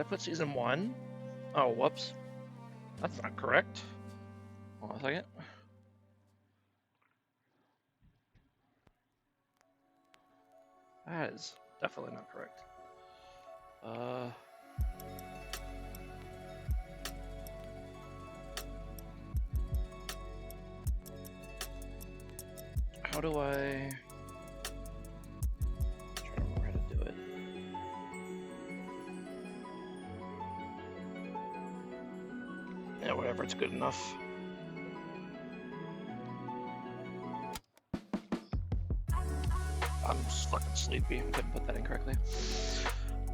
I put season 1? Oh, whoops. That's not correct. Hold on a second. That is definitely not correct. How do I... I'm trying to remember how to do it. Yeah, whatever, it's good enough. I'm just fucking sleepy. I couldn't put that in correctly.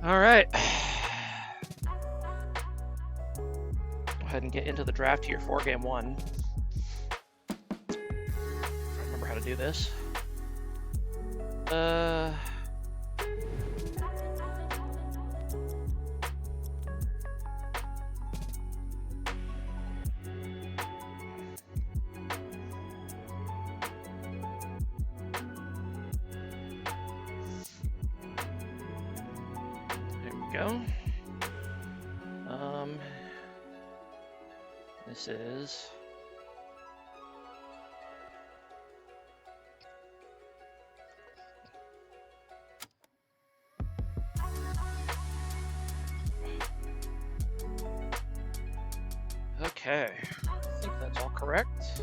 Alright. Go ahead and get into the draft here for game 1. Remember how to do this. There we go. This is... Okay, I think that's all correct.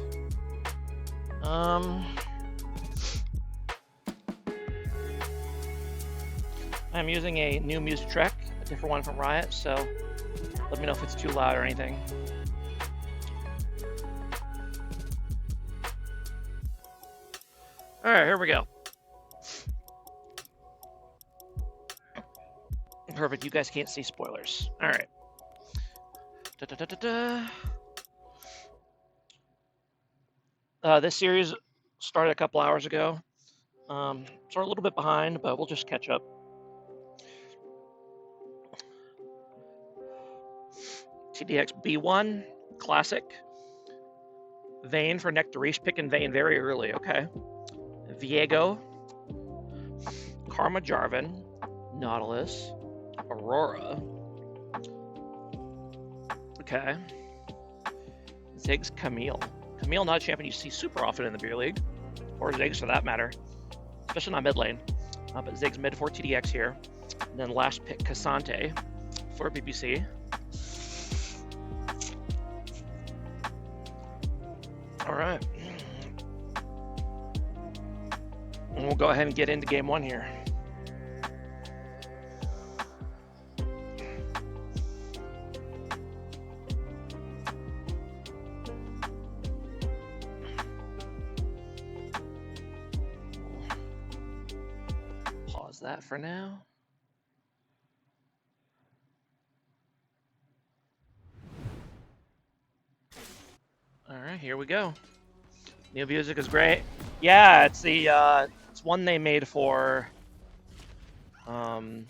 I'm using a new music track, a different one from Riot, so let me know if it's too loud or anything. All right, here we go. Perfect, you guys can't see spoilers. All right. This series started a couple hours ago. So we're a little bit behind, but we'll just catch up. TDX B1, classic. Vayne for Nectarish, picking Vayne very early, okay. Viego, Karma Jarvan, Nautilus, Aurora. Okay. Ziggs Camille. Camille, not a champion you see super often in the beer league, or Ziggs for that matter, especially not mid lane. But Ziggs mid for TDX here. And then last pick, Cassante for BBC. All right. And we'll go ahead and get into game 1 here. Pause that for now. All right, here we go. New music is great. Yeah, it's the it's one they made for the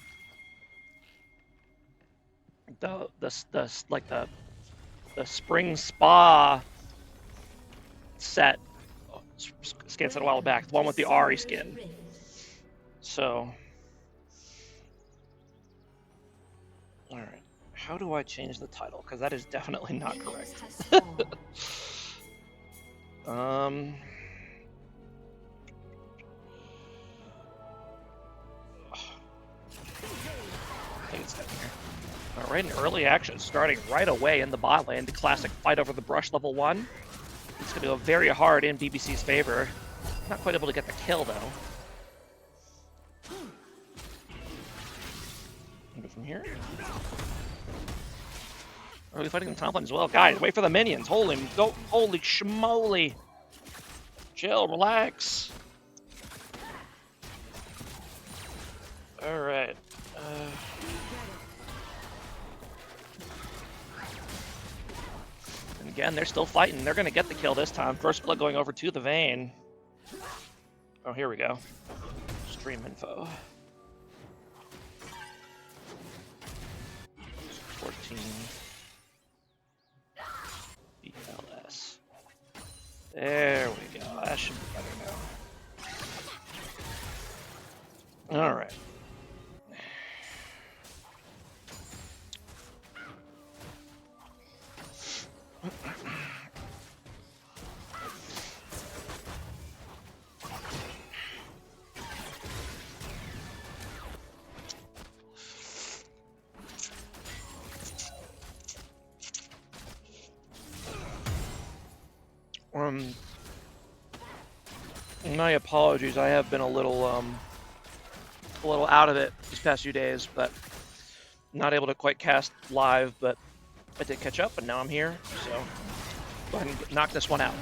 spring spa set skin set a while back. The one with the Ari skin. So, all right. How do I change the title? Because that is definitely not correct. I think it's down here. All right, an early action starting right away in the bot lane. The classic fight over the brush level 1. It's going to go very hard in BBC's favor. Not quite able to get the kill though. Go from here. Are we fighting the top lane as well? Guys, wait for the minions. Holy schmoly. Chill, relax. All right. And again, they're still fighting. They're going to get the kill this time. First blood going over to the Vayne. Oh, here we go. Stream info. 14. BLS. There we go. That should be better now. All right. My apologies. I have been a little out of it these past few days, but not able to quite cast live. But I did catch up, and now I'm here. So go ahead and knock this one out.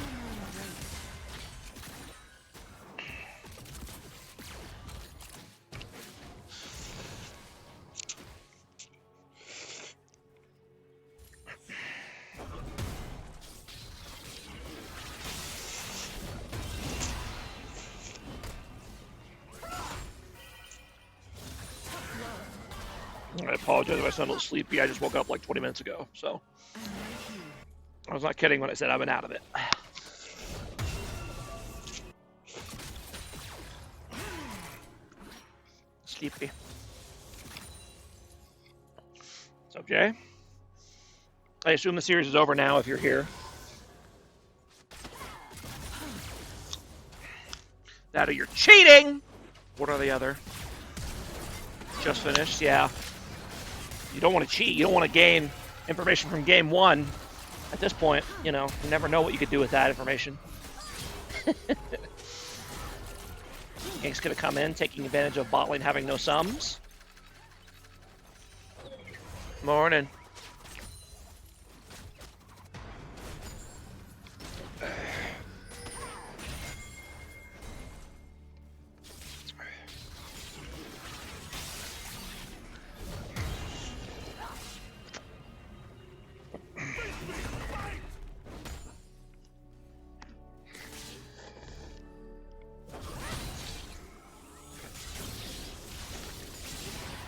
I apologize if I sound a little sleepy. I just woke up like 20 minutes ago, so I was not kidding when I said I've been out of it. Sleepy. What's up, Jay? I assume the series is over now if you're here. That or you're cheating! What are the other? Just finished, yeah. You don't want to cheat. You don't want to gain information from game one. At this point, you know, you never know what you could do with that information. Gank's gonna come in, taking advantage of bot lane having no sums. Morning.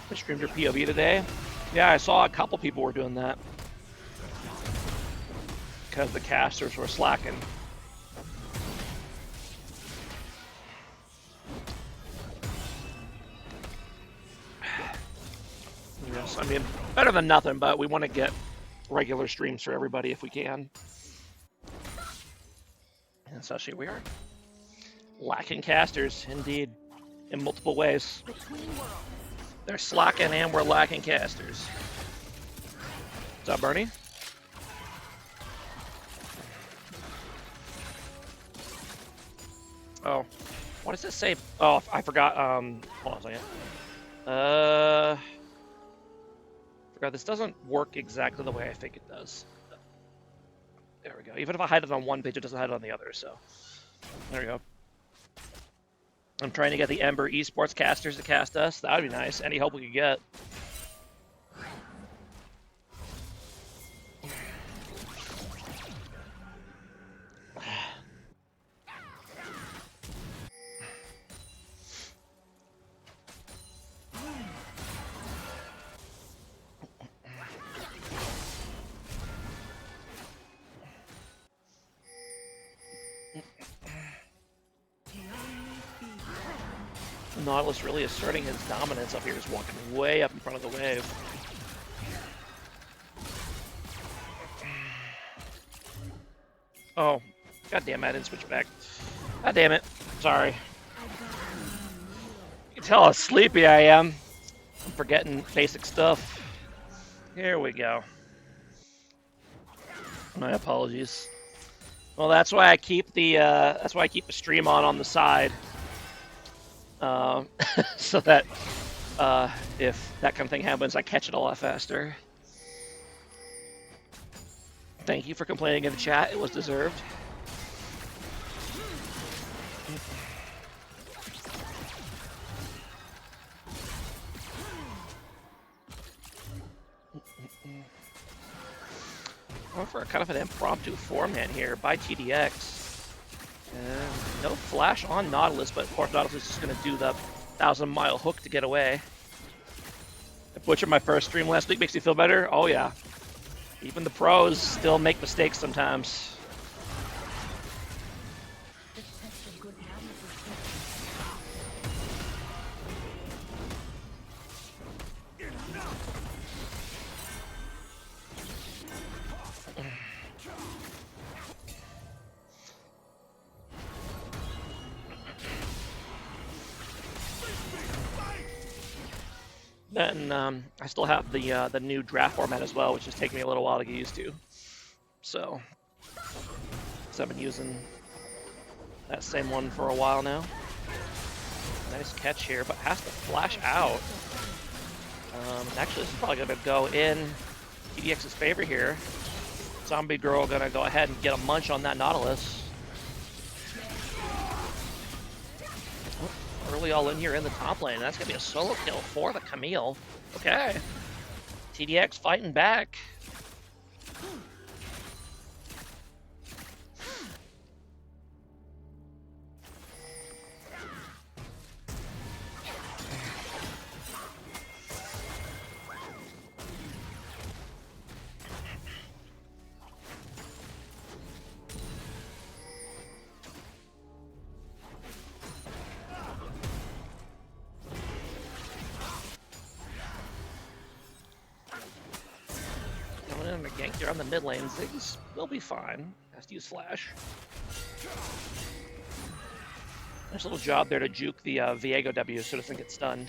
I streamed your POV today. Yeah, I saw a couple people were doing that. Because the casters were slacking. Yes, I mean, better than nothing, but we want to get regular streams for everybody if we can. And especially we are lacking casters, indeed, in multiple ways. They're slacking and we're lacking casters. What's up, Bernie? Oh, what does this say? Oh, I forgot. Hold on a second. Forgot this doesn't work exactly the way I think it does. There we go. Even if I hide it on one page, it doesn't hide it on the other. So there we go. I'm trying to get the Ember Esports casters to cast us. That would be nice. Any help we could get. Nautilus really asserting his dominance up here, just walking way up in front of the wave. Oh, god damn it, I didn't switch back. God damn it, sorry. You can tell how sleepy I am. I'm forgetting basic stuff. Here we go. My apologies. Well, that's why I keep the stream on the side. So that if that kind of thing happens, I catch it a lot faster. Thank you for complaining in the chat. It was deserved. Going for a kind of an impromptu forehand here by TDX. No flash on Nautilus, but of course Nautilus is just going to do the 1,000-mile hook to get away. I butchered my first stream last week. Makes you feel better? Oh yeah. Even the pros still make mistakes sometimes. And I still have the new draft format as well, which is taking me a little while to get used to. So because I've been using that same one for a while now. Nice catch here, but has to flash out. Actually, this is probably going to go in TDX's favor here. Zombie Girl going to go ahead and get a munch on that Nautilus. Early all in here in the top lane. That's going to be a solo kill for the Camille. Okay. TDX fighting back. Gank here on the mid lane. Ziggs will be fine. Has to use flash. Nice little job there to juke the Viego W so it doesn't get stunned.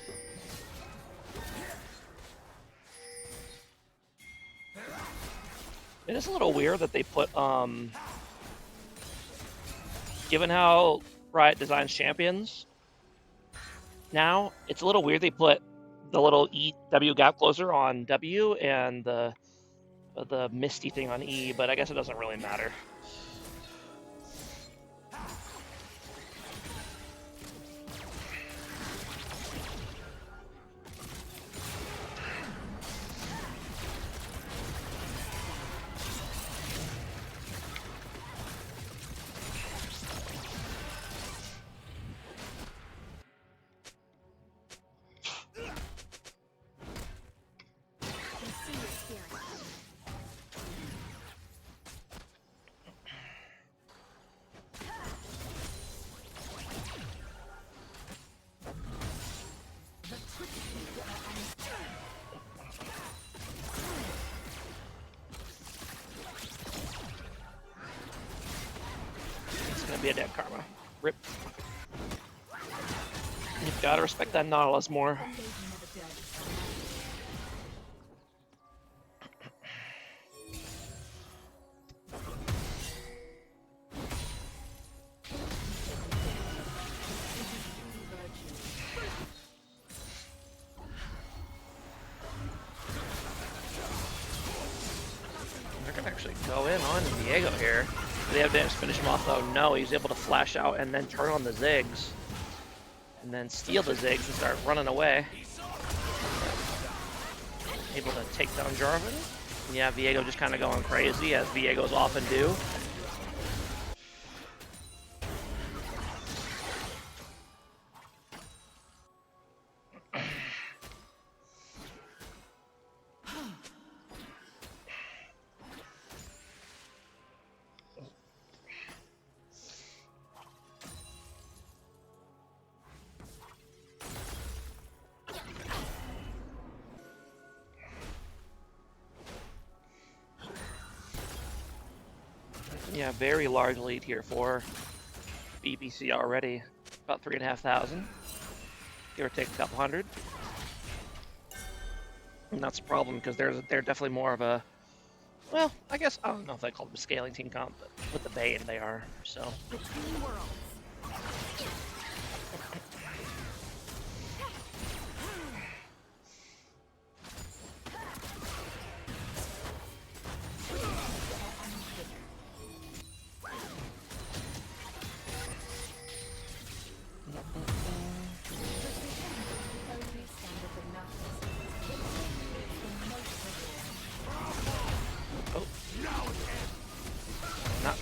It is a little weird that they put, given how Riot designs champions now, it's a little weird they put the little EW gap closer on W and the Misty thing on E, but I guess it doesn't really matter. Be a dead karma. Rip. You've got to respect that Nautilus more. They're gonna actually go in on Viego here. Do they have damage to finish him off though? No, he's able to flash out and then turn on the Ziggs. And then steal the Ziggs and start running away. Able to take down Jarvan. Yeah, Viego just kind of going crazy, as Viegos often do. Yeah, very large lead here for BBC already. About 3,500. Give or take a couple hundred. And that's a problem because they're definitely more of a, well, I guess, I don't know if they call it a scaling team comp, but with the Bane they are, so.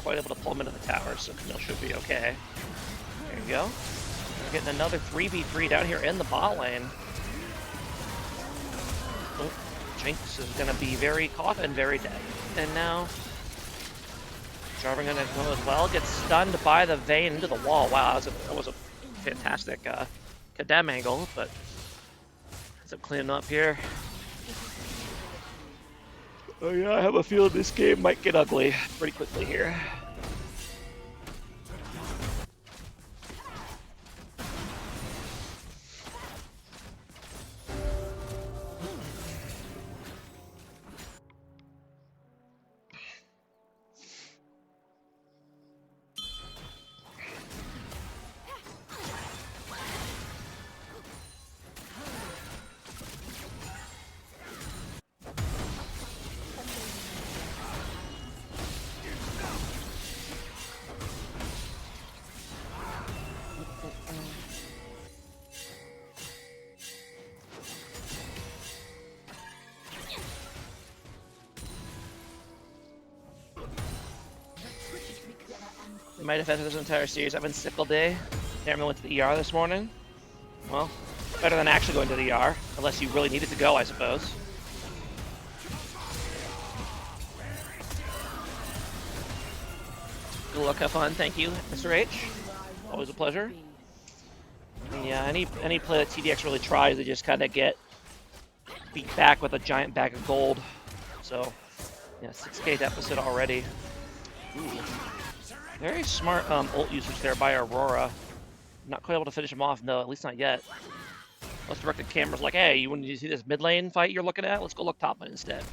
Quite able to pull him into the tower, so Camille should be okay. There you go. We're getting another 3v3 down here in the bot lane. Oh, Jinx is going to be very caught and very dead. And now Jarvan going to go as well. Gets stunned by the Vayne into the wall. Wow, that was a fantastic Kadem angle, but ends up cleaning up here. Oh yeah, I have a feeling this game might get ugly pretty quickly here. My defense of this entire series, I've been sick all day. Never went to the ER this morning. Well, better than actually going to the ER, unless you really needed to go, I suppose. Good luck, have fun. Thank you, Mr. H. Always a pleasure. And yeah, any play that TDX really tries, they just kind of get beat back with a giant bag of gold. So, yeah, 6K deficit already. Ooh. Very smart ult usage there by Aurora. Not quite able to finish him off, no, at least not yet. Let's direct the cameras like, hey, you want to see this mid lane fight you're looking at? Let's go look top lane instead.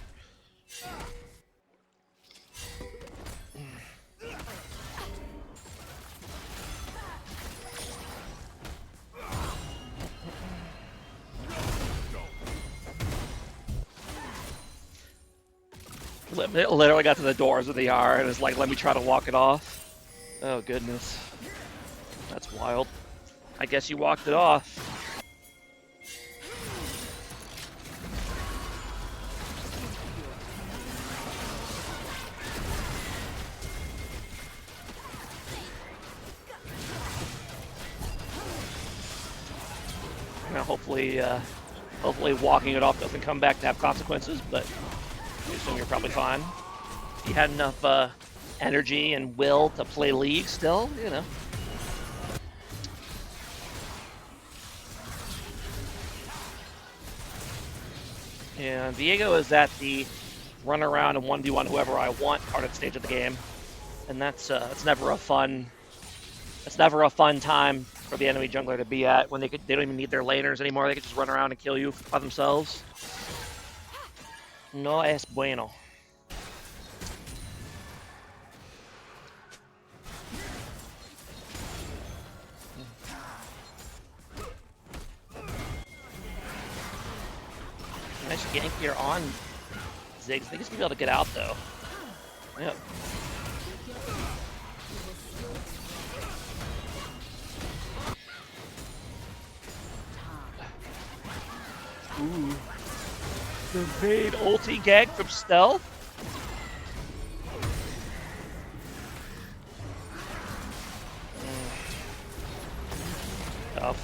Literally got to the doors of the R and is like, let me try to walk it off. Oh, goodness. That's wild. I guess you walked it off. Now, hopefully walking it off doesn't come back to have consequences, but I assume you're probably fine. If you had enough energy and will to play League still, you know. And Viego is at the run around and 1v1 whoever I want part of the stage of the game, and that's never a fun time for the enemy jungler to be at when they don't even need their laners anymore. They can just run around and kill you by themselves. No es bueno. Nice gank here on Ziggs. I think he's gonna be able to get out though. Yep. Ooh. The Vade ulti gag from stealth. Tough.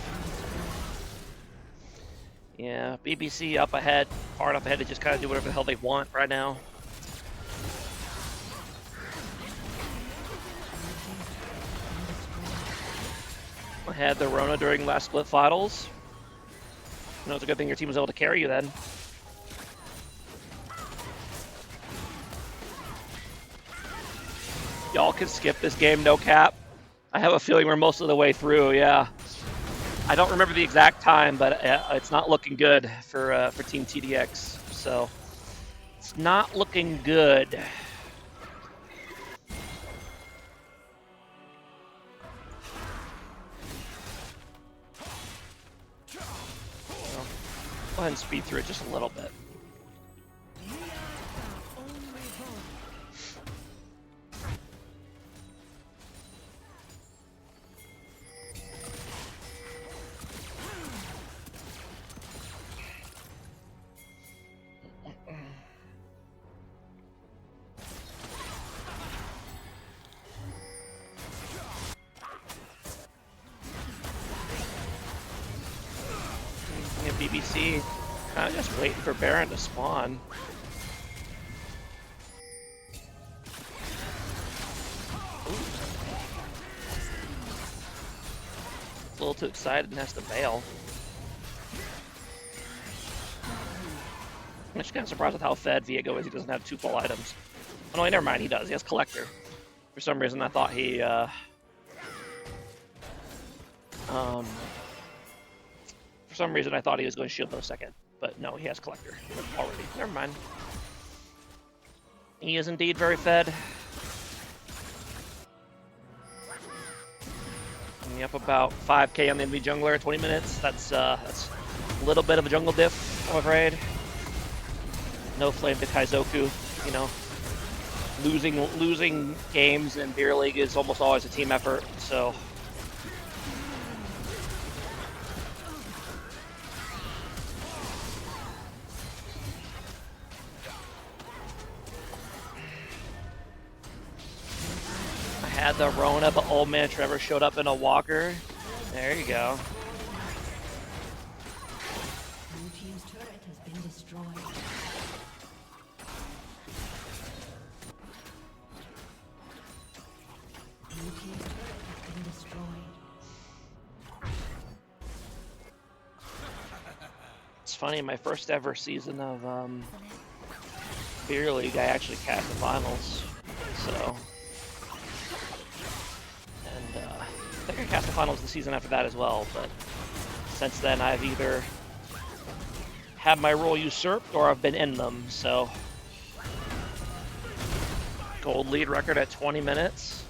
Yeah, BBC up ahead, hard up ahead to just kind of do whatever the hell they want right now. I had the Rona during last split finals. You know, it's a good thing your team was able to carry you then. Y'all can skip this game, no cap. I have a feeling we're most of the way through, yeah. I don't remember the exact time, but it's not looking good for Team TDX. So it's not looking good. Well, go ahead and speed through it just a little bit. BBC kind of just waiting for Baron to spawn. Ooh. A little too excited and has to bail. I'm just kind of surprised with how fed Viego is. He doesn't have 2 full items. Oh no, never mind, he does. He has Collector. For some reason I thought he for some reason I thought he was going to shield those second, but no, he has Collector already. Never mind. He is indeed very fed. And up about 5k on the enemy jungler, 20 minutes. That's a little bit of a jungle diff, I'm afraid. No flame to Kaizoku, you know. Losing games in Beer League is almost always a team effort, so. had the Rona, but old man Trevor showed up in a walker. There you go. Blue team's turret has been destroyed. Blue team's turret has been destroyed. It's funny, my first ever season of Beer League, I actually cast the finals. So, and I think I cast the finals the season after that as well, but since then I've either had my role usurped or I've been in them, so. Gold lead record at 20 minutes.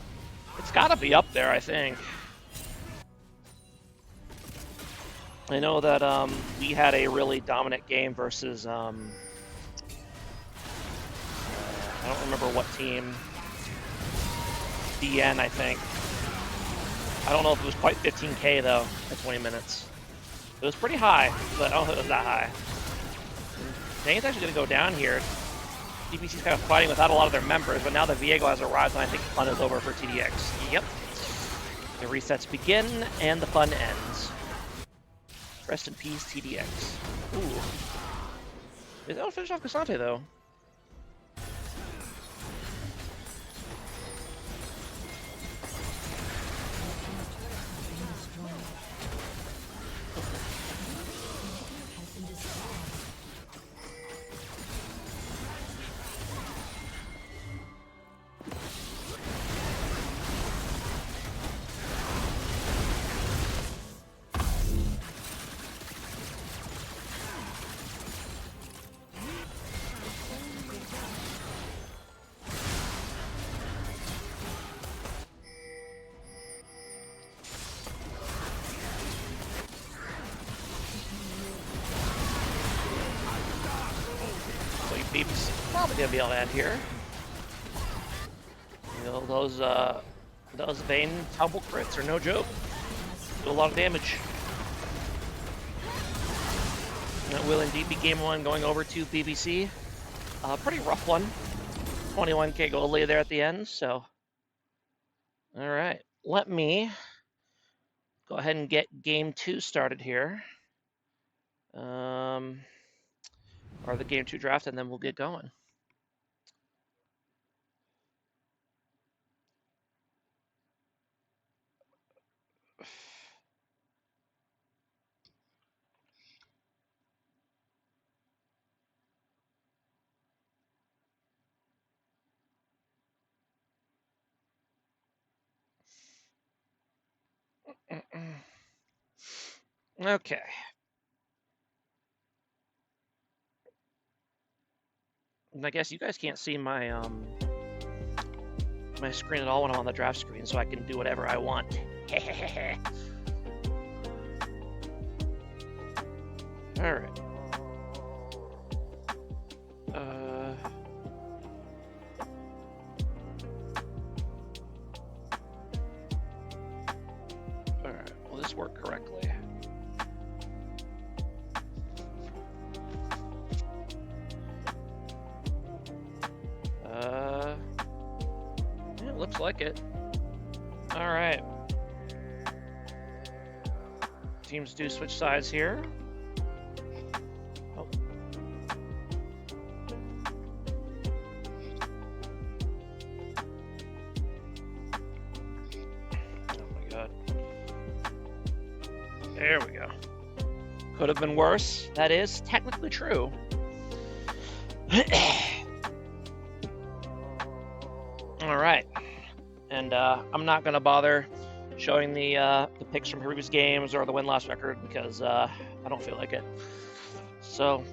It's gotta be up there, I think. I know that we had a really dominant game versus, I don't remember what team. DN, I think. I don't know if it was quite 15K though at 20 minutes. It was pretty high, but I don't think it was that high. Dane's actually gonna go down here. DBC's kind of fighting without a lot of their members, but now that Viego has arrived, and I think the fun is over for TDX. Yep. The resets begin, and the fun ends. Rest in peace, TDX. Ooh. That'll finish off Cassante, though. Beep's probably gonna be able to end here. You know, those Vayne tumble crits are no joke. Do a lot of damage. That will indeed be game one going over to BBC. Pretty rough one. 21K gold lead there at the end, so. Alright, let me go ahead and get game two started here. Or the game two draft, and then we'll get going. Okay. And I guess you guys can't see my my screen at all when I'm on the draft screen, so I can do whatever I want. All right. All right. Will this work correctly? Yeah, looks like it. All right. Teams do switch sides here. Oh. Oh my god. There we go. Could have been worse. That is technically true. All right, and I'm not gonna bother showing the picks from previous games or the win-loss record because I don't feel like it. So,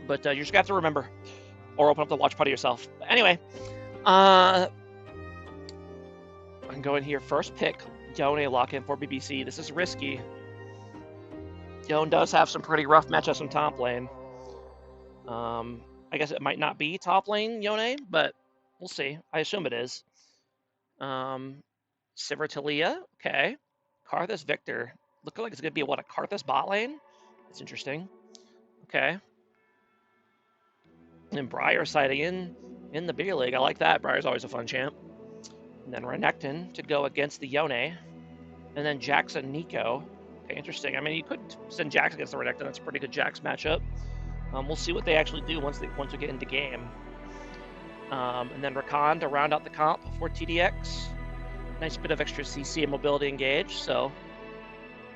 but you just got to remember, or open up the watch party yourself. But anyway, I'm going here. First pick, Yone lock-in for BBC. This is risky. Yone does have some pretty rough matchups in top lane. I guess it might not be top lane Yone, but we'll see. I assume it is. Sivir Talia, okay. Karthus Victor. Looking like it's going to be, what, a Karthus bot lane? That's interesting. Okay. And Briar sighting in the Beer League. I like that. Briar's always a fun champ. And then Renekton to go against the Yone. And then Jax and Nico. Okay, interesting. I mean, you could send Jax against the Renekton. That's a pretty good Jax matchup. We'll see what they actually do once we get into game. And then Rakan to round out the comp for TDX. Nice bit of extra CC and mobility engage, so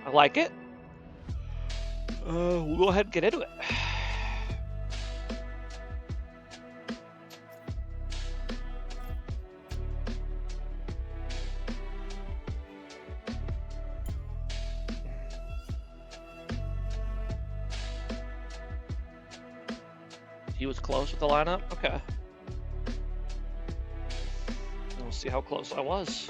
I like it. We'll go ahead and get into it. He was close with the lineup? Okay. We'll see how close I was.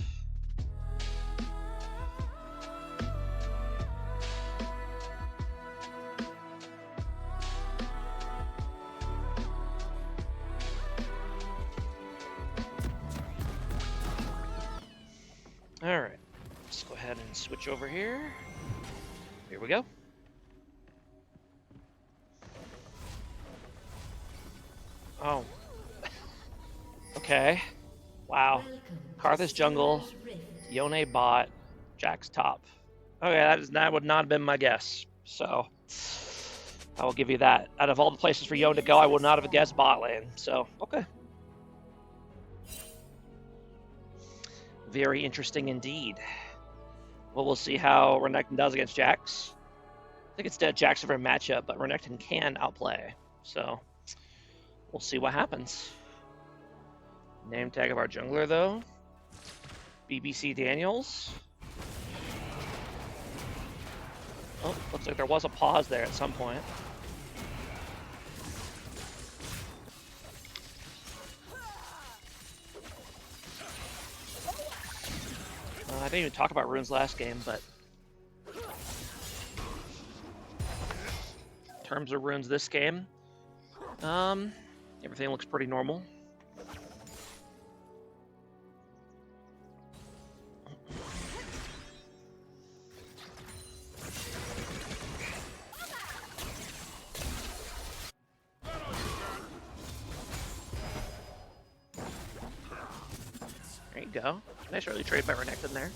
Alright, let's go ahead and switch over here. Here we go. Oh. Okay. Wow. Karthus jungle, Yone bot, Jax top. Okay, that would not have been my guess. So I will give you that. Out of all the places for Yone to go, I would not have guessed bot lane. So okay. Very interesting indeed. Well, we'll see how Renekton does against Jax. I think it's a Jax over matchup, but Renekton can outplay. So we'll see what happens. Name tag of our jungler, though. BBC Daniels. Oh, looks like there was a pause there at some point. I didn't even talk about runes last game, but in terms of runes this game, everything looks pretty normal. There you go. Nice early trade by Renekton there.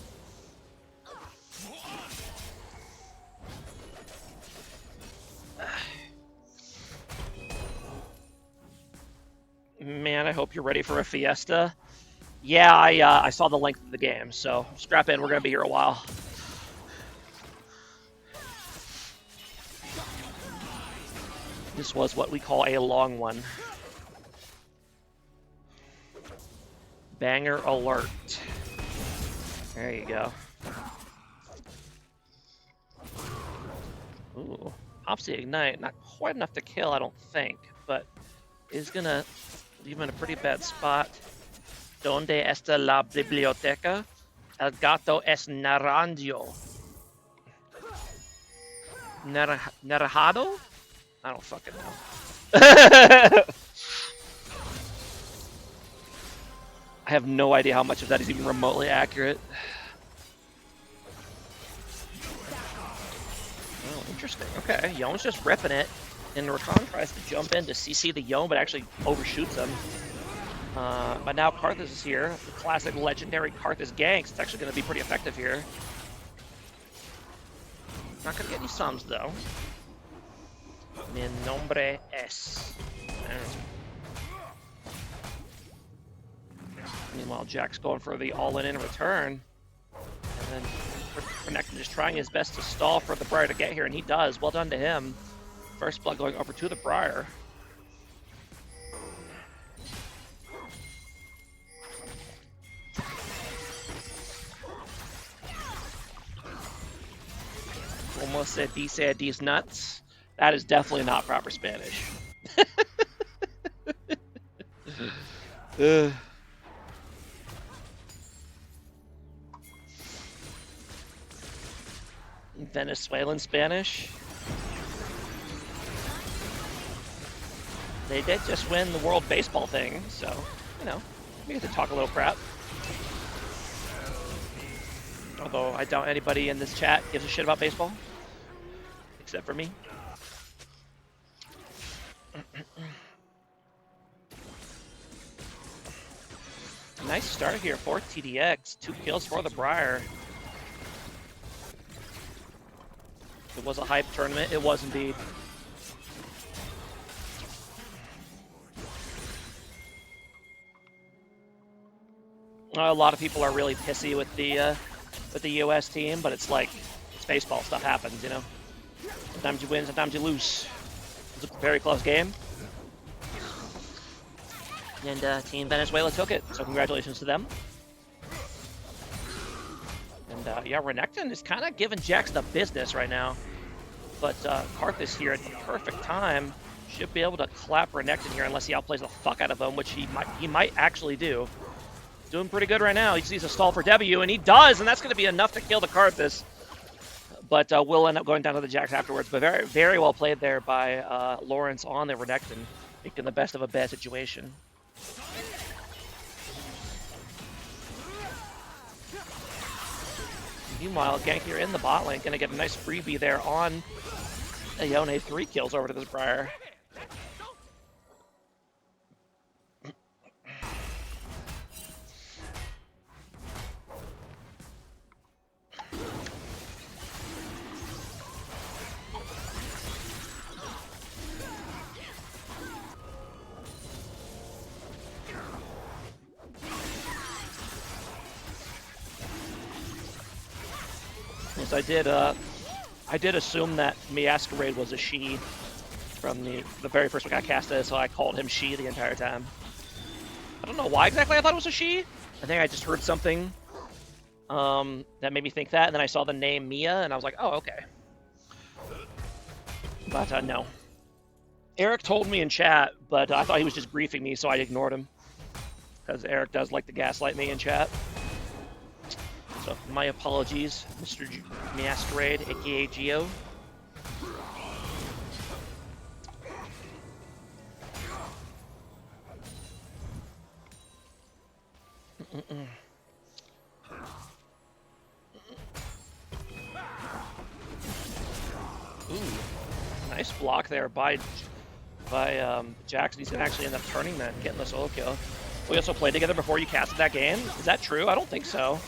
Man, I hope you're ready for a fiesta. Yeah, I saw the length of the game, so strap in. We're gonna be here a while. This was what we call a long one. Banger alert. There you go. Ooh, Opsy Ignite, not quite enough to kill, I don't think, but is gonna leave him in a pretty bad spot. Donde está la biblioteca? El gato es naranjo. Naranjado? I don't fucking know. I have no idea how much of that is even remotely accurate. Oh, interesting. Okay, Yone's just ripping it, and Rakan tries to jump in to CC the Yone, but actually overshoots him. But now Karthus is here, the classic legendary Karthus ganks. It's actually going to be pretty effective here. Not going to get any sums, though. Mi nombre es. Meanwhile, Jack's going for the all-in in return. And then Renekton just trying his best to stall for the Briar to get here, and he does. Well done to him. First blood going over to the Briar. Como se dice these nuts? That is definitely not proper Spanish. Venezuelan Spanish. They did just win the World Baseball thing, so, you know, we get to talk a little crap. Although I doubt anybody in this chat gives a shit about baseball, except for me. Nice start here for TDX. 2 kills for the Briar. It was a hype tournament. It was indeed. A lot of people are really pissy with the US team, but it's like, it's baseball. Stuff happens, you know. Sometimes you win, sometimes you lose. It was a very close game. And Team Venezuela took it, so congratulations to them. And yeah, Renekton is kind of giving Jax the business right now. But Karthus here at the perfect time should be able to clap Renekton here unless he outplays the fuck out of him, which he might actually do. Doing pretty good right now. He sees a stall for W, and he does, and that's going to be enough to kill the Karthus. But we'll end up going down to the Jax afterwards. But very, very well played there by Lawrence on the Renekton, making the best of a bad situation. Meanwhile, Gank here in the bot lane, going to get a nice freebie there on Ione. 3 kills over to this Briar. Yes, I did assume that Masquerade was a she from the very first week I casted, so I called him she the entire time. I don't know why exactly I thought it was a she. I think I just heard something that made me think that, and then I saw the name Mia, and I was like, oh, okay. But no. Eric told me in chat, but I thought he was just griefing me, so I ignored him. Because Eric does like to gaslight me in chat. So my apologies, Mr. Masquerade, aka Geo. Ooh, nice block there by Jackson. He's gonna actually end up turning that and getting the solo kill. We also played together before you casted that game. Is that true? I don't think so.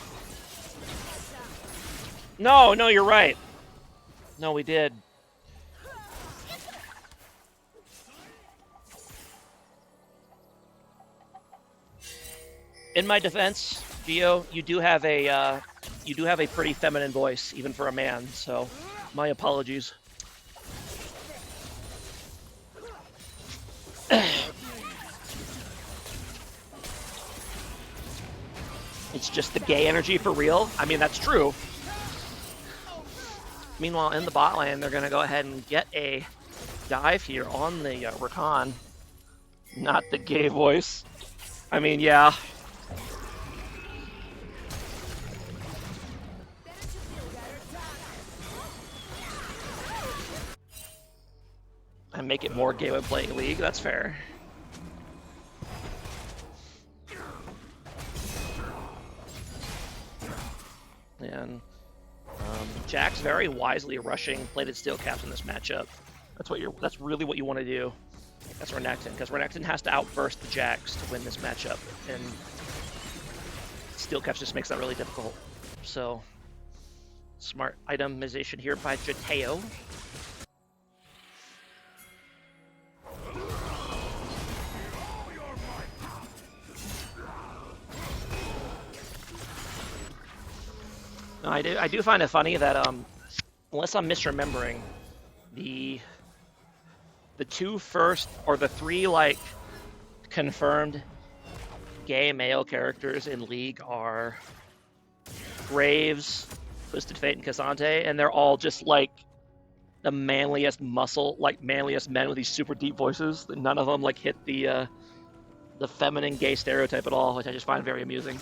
No, you're right. No, we did. In my defense, Gio, you do have a pretty feminine voice, even for a man. So, my apologies. It's just the gay energy for real. I mean, that's true. Meanwhile, in the bot lane, they're going to go ahead and get a dive here on the Rakan. Not the gay voice. I mean, yeah. And make it more gay when playing League, that's fair. And Jax very wisely rushing plated steel caps in this matchup. That's really what you want to do. That's Renekton, because Renekton has to outburst the Jax to win this matchup, and steel caps just makes that really difficult. So, smart itemization here by Jateo. No, I do find it funny that unless I'm misremembering, the 2 first or the 3 like confirmed gay male characters in League are Graves, Twisted Fate, and Cassante, and they're all just like the manliest manliest men with these super deep voices. None of them like hit the feminine gay stereotype at all, which I just find very amusing.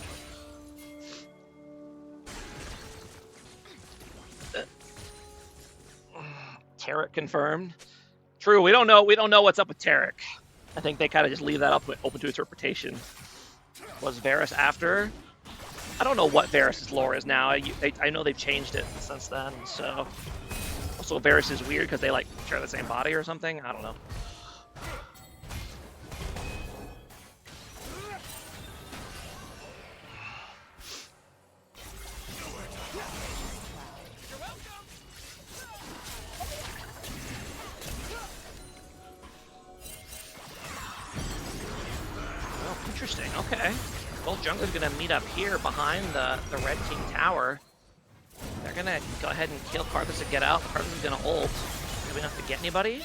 Tarek confirmed. True, we don't know what's up with Tarek. I think they kind of just leave that open to interpretation. Was Varus after? I don't know what Varus' lore is now. I know they've changed it since then, so. Also, Varus is weird because they like share the same body or something. I don't know. Interesting. Okay. Both junglers gonna meet up here behind the red team tower. They're gonna go ahead and kill Karthus and get out. Karthus is gonna ult. Do we have to get anybody?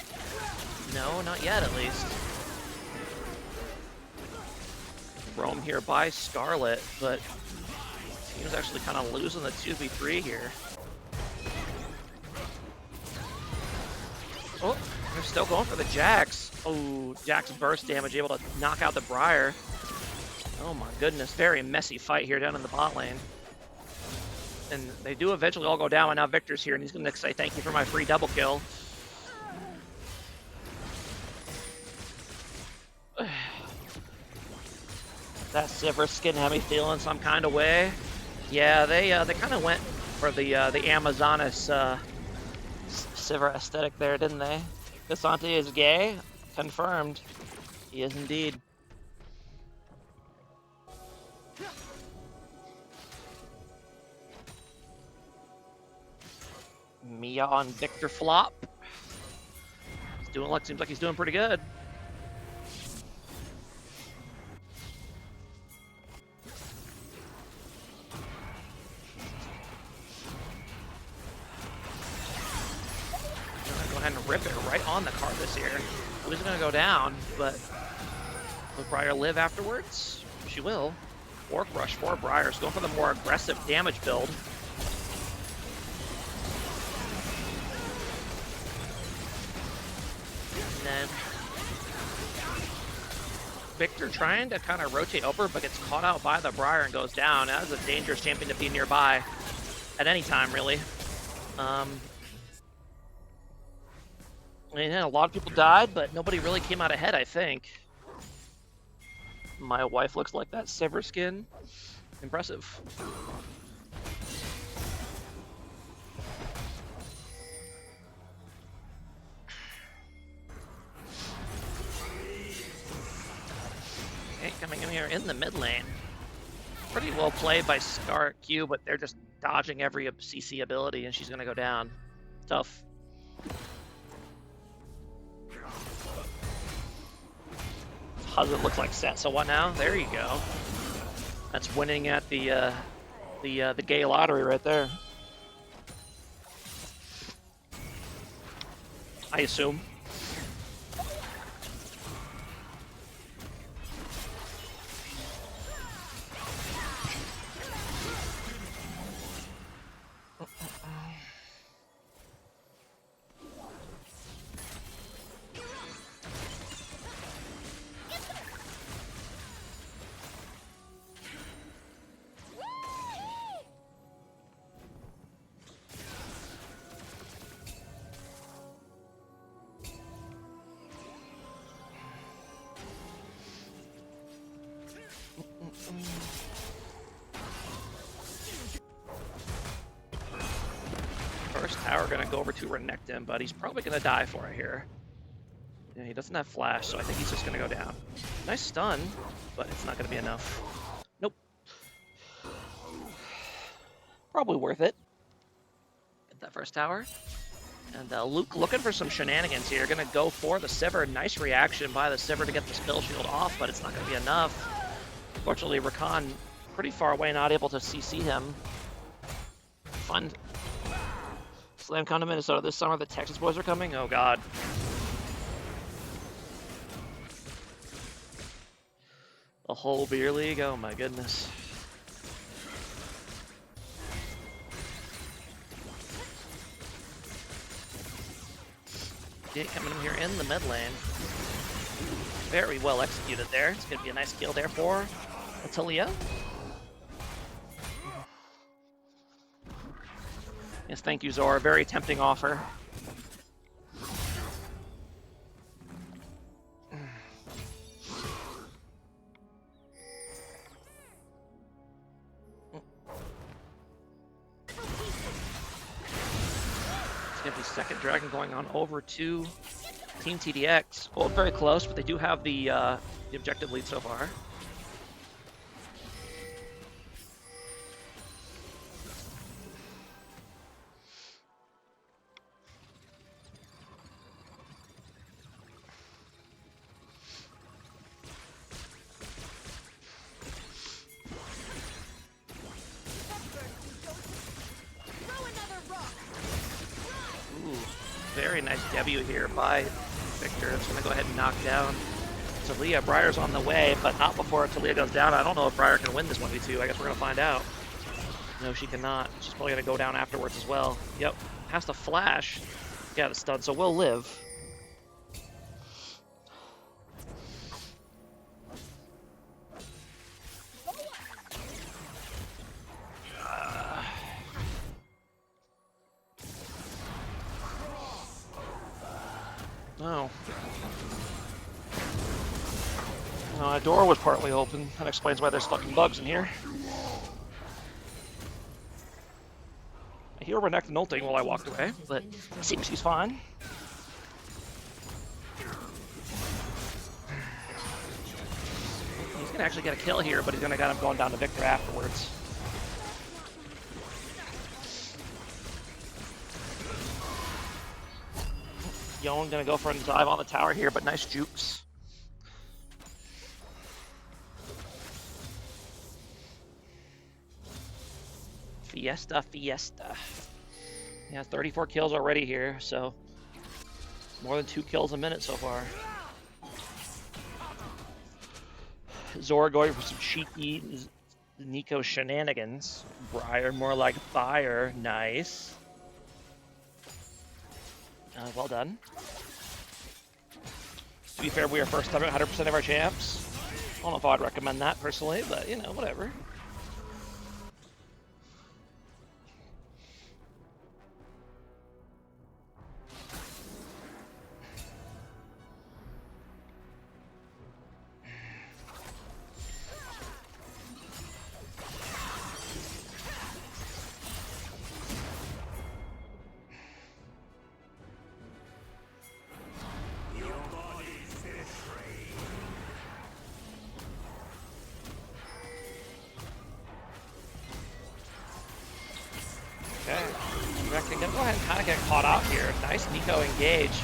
No, not yet at least. Roam here by Scarlet, but team's actually kind of losing the 2v3 here. Oh, they're still going for the Jax. Oh, Jax burst damage able to knock out the Briar. Oh my goodness, very messy fight here down in the bot lane. And they do eventually all go down, and now Victor's here, and he's going to say thank you for my free double kill. That Sivir skin had me feeling some kind of way. Yeah, they kind of went for the Amazonas Sivir aesthetic there, didn't they? Cassante is gay? Confirmed. He is indeed. Mia on Victor flop. Seems like he's doing pretty good. Go ahead and rip it right on the Karthus here. Who's gonna go down, but will Briar live afterwards? She will. Orc rush for Briar's going for the more aggressive damage build. And then Victor trying to kind of rotate over, but gets caught out by the Briar and goes down. That is a dangerous champion to be nearby at any time, really. I mean, a lot of people died, but nobody really came out ahead, I think. My wife looks like that Sivir skin. Impressive. Okay, coming in here in the mid lane. Pretty well played by Scar Q, but they're just dodging every CC ability, and she's gonna go down. Tough. How does it look like set? So what now? There you go. That's winning at the gay lottery right there. I assume. First tower gonna go over to Renekton him, but he's probably gonna die for it here. Yeah, he doesn't have flash, so I think he's just gonna go down. Nice stun, but it's not gonna be enough. Nope. Probably worth it. Get that first tower. And Luke looking for some shenanigans here. Gonna go for the Sivir. Nice reaction by the Sivir to get the spell shield off, but it's not gonna be enough. Fortunately, Rakan pretty far away, not able to CC him. Fun. Slam come to Minnesota this summer. The Texas boys are coming. Oh god. The whole beer league. Oh my goodness. Yeah, coming in here in the mid lane. Very well executed there. It's going to be a nice kill there for Atalia. Yes, thank you, Zora. Very tempting offer. It's going to be second dragon going on over to Team TDX. Both very close, but they do have the objective lead so far. Very nice debut here by Victor. It's going to go ahead and knock down Talia. Briar's on the way, but not before Talia goes down. I don't know if Briar can win this 1v2. I guess we're going to find out. No, she cannot. She's probably going to go down afterwards as well. Yep, has to flash. Yeah, the stun, so we'll live. No. No, a door was partly open. That explains why there's fucking bugs in here. I hear Renekton ulting while I walked away, but it seems he's fine. He's gonna actually get a kill here, but he's gonna get him going down to Victor afterwards. Yon gonna go for a dive on the tower here, but nice jukes. Fiesta, Fiesta. He has 34 kills already here, so more than 2 kills a minute so far. Zora going for some cheeky Nico shenanigans. Briar more like fire. Nice. Well done. To be fair, we are first time at 100% of our champs. I don't know if I'd recommend that personally, but you know, whatever. Okay, Reckon gonna go ahead and kind of get caught out here. Nice Nico engage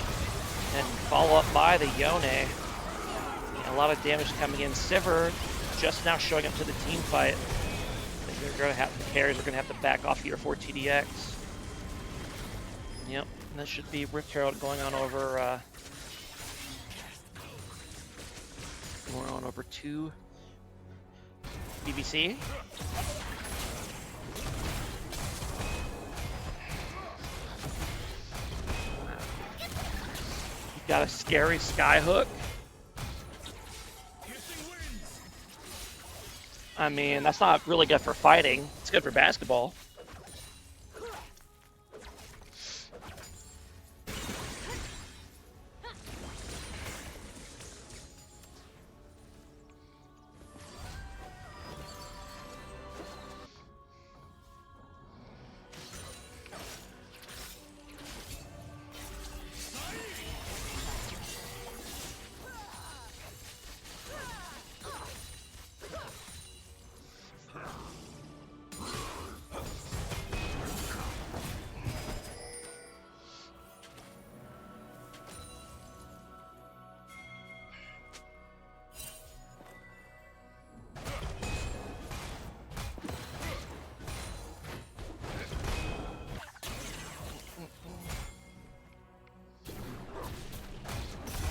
and follow up by the Yone. A lot of damage coming in. Sivir just now showing up to the team fight. I think they're gonna have the carries are gonna have to back off here for TDX. Yep, and that should be Rift Herald going on over. We're on over to BBC. Got a scary skyhook. I mean, that's not really good for fighting. It's good for basketball.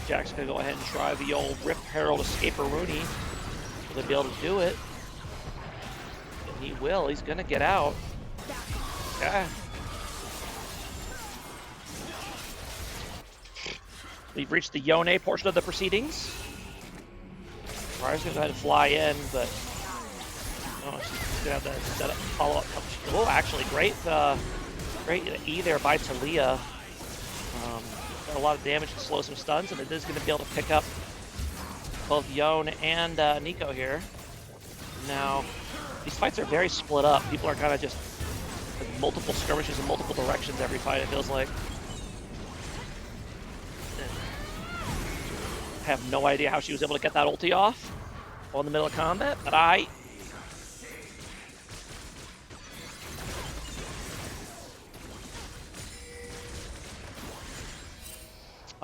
Jack's gonna go ahead and try the old Rift Herald Escaper Rooney. Will they be able to do it? And he will. He's gonna get out. Yeah. We've reached the Yone portion of the proceedings. Briar's gonna go ahead and fly in, but oh, she's gonna have to set up follow-up. Oh, actually, great E there by Talia. A lot of damage to slow some stuns, and it is going to be able to pick up both Yone and Nico here. Now, these fights are very split up. People are kind of just like, multiple skirmishes in multiple directions every fight, it feels like. I have no idea how she was able to get that ulti off while in the middle of combat, but I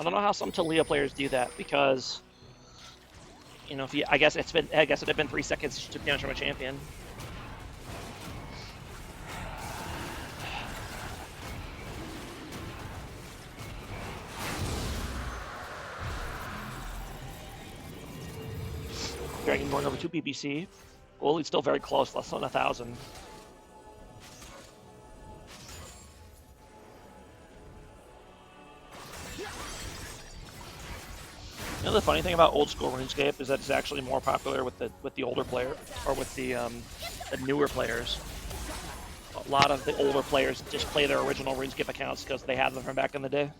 don't know how some Talia players do that, because you know, if you, I guess it had been 3 seconds she took damage from a champion. Dragon going over 2 PPC. Goalie's still very close, less than 1,000. You know, the funny thing about old school RuneScape is that it's actually more popular with the older player, or with the newer players. A lot of the older players just play their original RuneScape accounts because they had them from back in the day.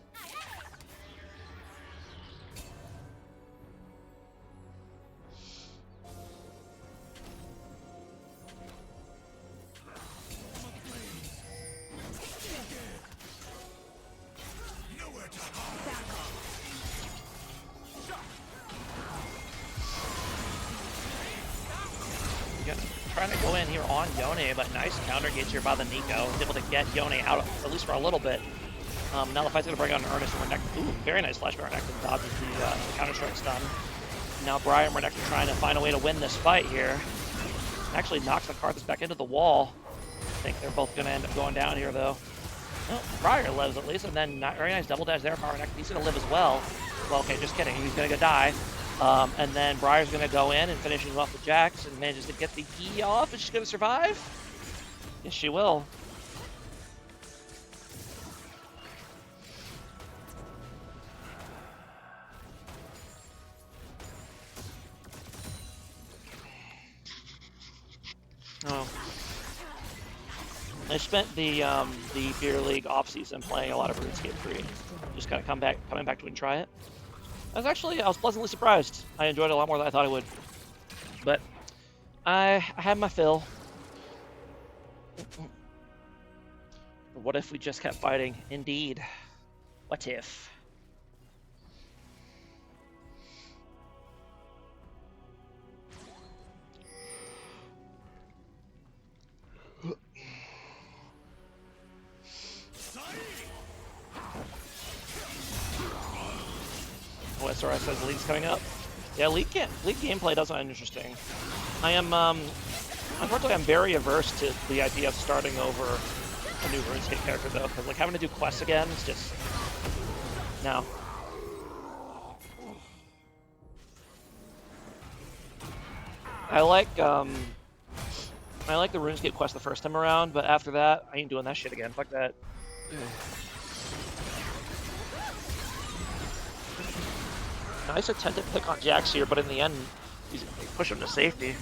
Trying to go in here on Yone, but nice counter engage here by the Nico. He's able to get Yone out, at least for a little bit. Now the fight's going to bring on Ernest and Renekton. Ooh, very nice flash by Renekton. Dodges the counter-strike stun. Now Briar and Renekton trying to find a way to win this fight here. Actually knocks the Karthus back into the wall. I think they're both going to end up going down here, though. Well, Briar lives at least, and then very nice double dash there by Renekton. He's going to live as well. Well, okay, just kidding. He's going to go die. And then Briar's going to go in and finish him off with Jax and manages to get the E off. Is she going to survive? Yes, she will. Oh. I spent the Beer League off-season playing a lot of RuneScape 3. Just kind of coming back to it and try it. I was pleasantly surprised. I enjoyed it a lot more than I thought I would. But I had my fill. What if we just kept fighting? Indeed. What if? Oh, SRS says League's coming up. Yeah, League gameplay does sound interesting. I am, unfortunately, I'm very averse to the idea of starting over a new RuneScape character, though, because, like, having to do quests again is just... No. I like the RuneScape quest the first time around, but after that, I ain't doing that shit again. Fuck that. Nice attempted pick on Jax here, but in the end, they push him to safety.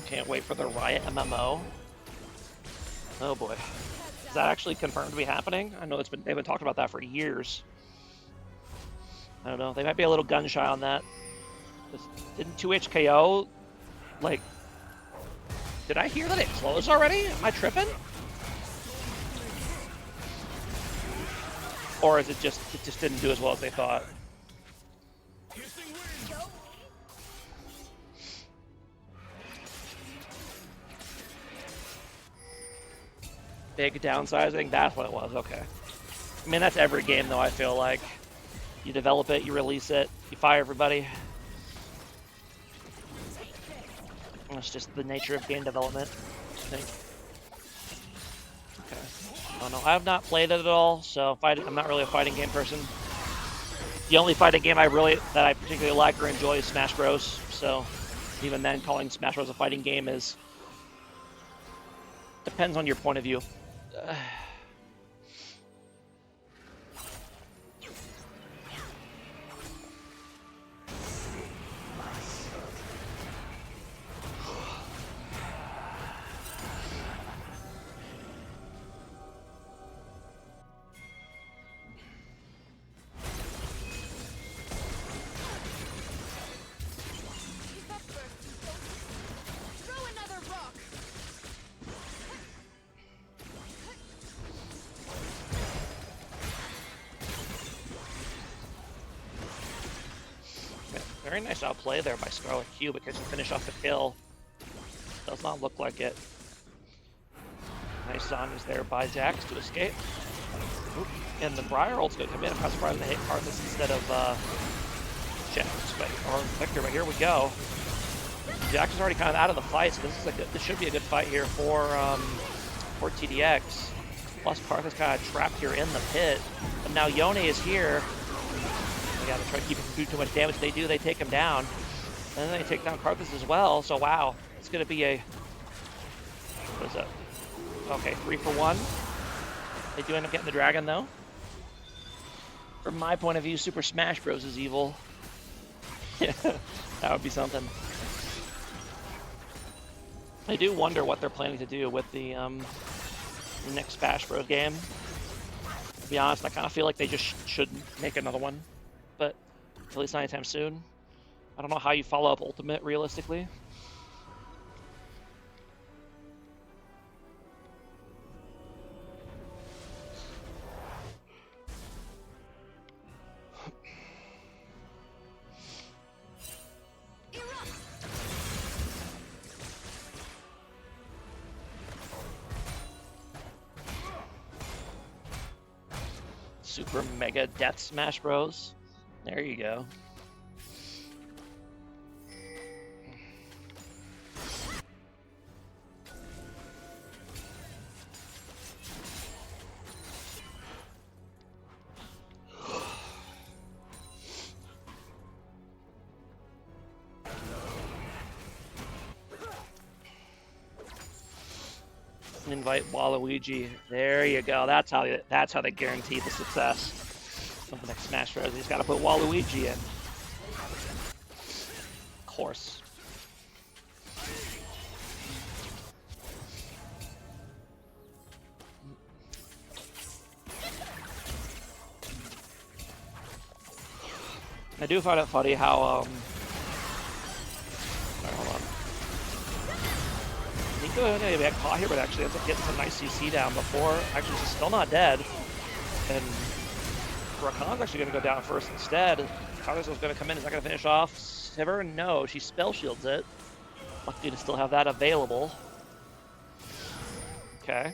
Can't wait for the Riot MMO. Oh boy. Is that actually confirmed to be happening? I know they've been talking about that for years. I don't know. They might be a little gun shy on that. Didn't 2HKO, like... Did I hear that it closed already? Am I tripping? Or is it just didn't do as well as they thought? Big downsizing, that's what it was, okay. I mean, that's every game, though, I feel like. You develop it, you release it, you fire everybody. It's just the nature of game development, I think. Okay. I don't know, I have not played it at all, so I'm not really a fighting game person. The only fighting game that I particularly like or enjoy is Smash Bros. So even then, calling Smash Bros. A fighting game depends on your point of view. Very nice outplay there by Scarlet Q, but can she finish off the kill? Does not look like it. Nice Zhonya's there by Jax to escape. Oop. And the Briar ult's gonna come in. I'm kind of surprised they hit Karthus instead of Jax, or Victor, but here we go. Jax is already kind of out of the fight, so this should be a good fight here for TDX. Plus Karthus kind of trapped here in the pit. But now Yone is here. They gotta try to keep him from doing too much damage. They do, they take him down. And then they take down Karthus as well, so wow. It's gonna be a, what is that? Okay, 3 for 1. They do end up getting the dragon though. From my point of view, Super Smash Bros. Is evil. Yeah, that would be something. I do wonder what they're planning to do with the next Smash Bros. Game. To be honest, I kind of feel like they just should make another one, but at least not anytime soon. I don't know how you follow up Ultimate realistically. Super Mega Death Smash Bros. There you go. Invite Waluigi. There you go. That's how they guarantee the success of the next Smash Bros. He's got to put Waluigi in. Of course. I do find it funny how hold on. Nico got caught here, but actually ends up getting some nice CC down before. Actually, she's still not dead. And Rakan's actually going to go down first instead. Karthus was going to come in. Is that going to finish off Sivir? No, she spell shields it. Lucky to still have that available. Okay.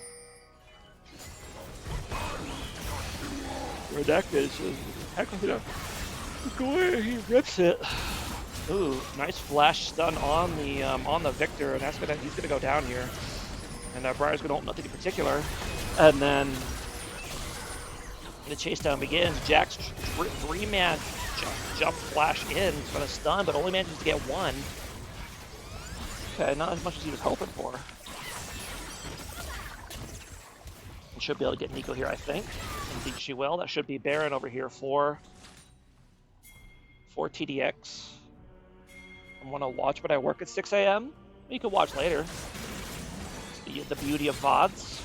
Redacted. Heck, go away. He rips it. Ooh, nice flash stun on the Victor, and he's gonna go down here. And Briar's gonna ult nothing in particular, and then the chase down begins. Jax three-man jump flash in for the stun, but only manages to get one. Okay, not as much as he was hoping for. And should be able to get Nico here, I think. Indeed, she will. That should be Baron over here for TDX. I want to watch, but I work at 6 a.m. You can watch later. It's the beauty of VODs.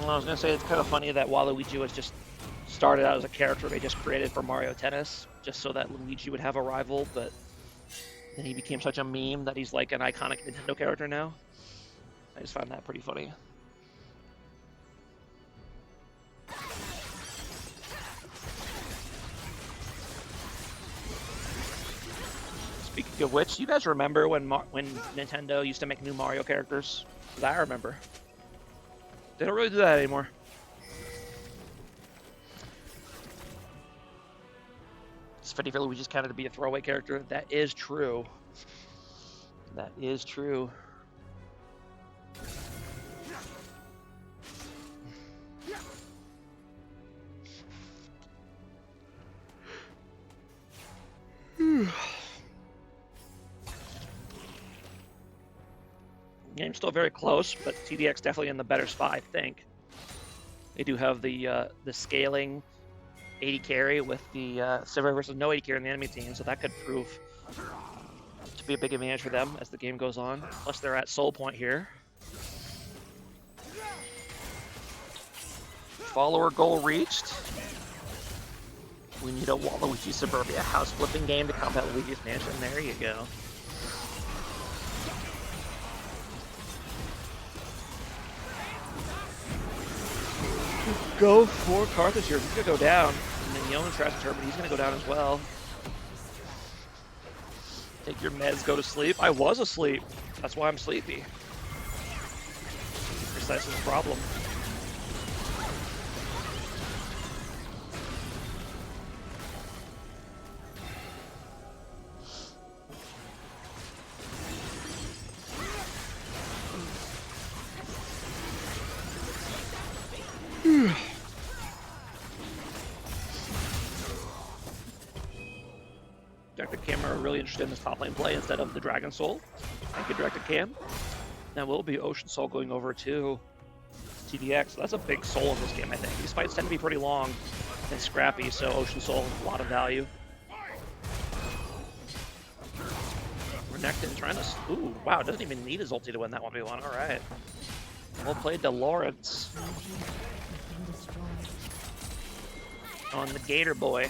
I was going to say it's kind of funny that Waluigi was just started out as a character they just created for Mario Tennis, just so that Luigi would have a rival, but then he became such a meme that he's like an iconic Nintendo character now. I just find that pretty funny. Speaking of which, you guys remember when Nintendo used to make new Mario characters? Because I remember. They don't really do that anymore. It's funny for Luigi's counted to be a throwaway character. That is true. That is true. Game's still very close, but TDX definitely in the better spot, I think. They do have the scaling 80 carry with the Sivir versus no 80 carry in the enemy team, so that could prove to be a big advantage for them as the game goes on. Plus they're at soul point here. Follower goal reached. We need a Waluigi Suburbia house flipping game to combat Luigi's Mansion. There you go. Go for Carthage here. He's gonna go down. And then Yona tries to turn, but he's gonna go down as well. Take your meds, go to sleep. I was asleep. That's why I'm sleepy. Precisely the problem. Directed Cam are really interested in this top lane play instead of the Dragon Soul. Thank you, Directed Cam. Now will be Ocean Soul going over to TDX. So that's a big soul in this game, I think. These fights tend to be pretty long and scrappy, so Ocean Soul, a lot of value. Renekton trying to... Ooh, wow, doesn't even need his ulti to win that 1v1. All right. Well played to Lawrence. On the Gator Boy.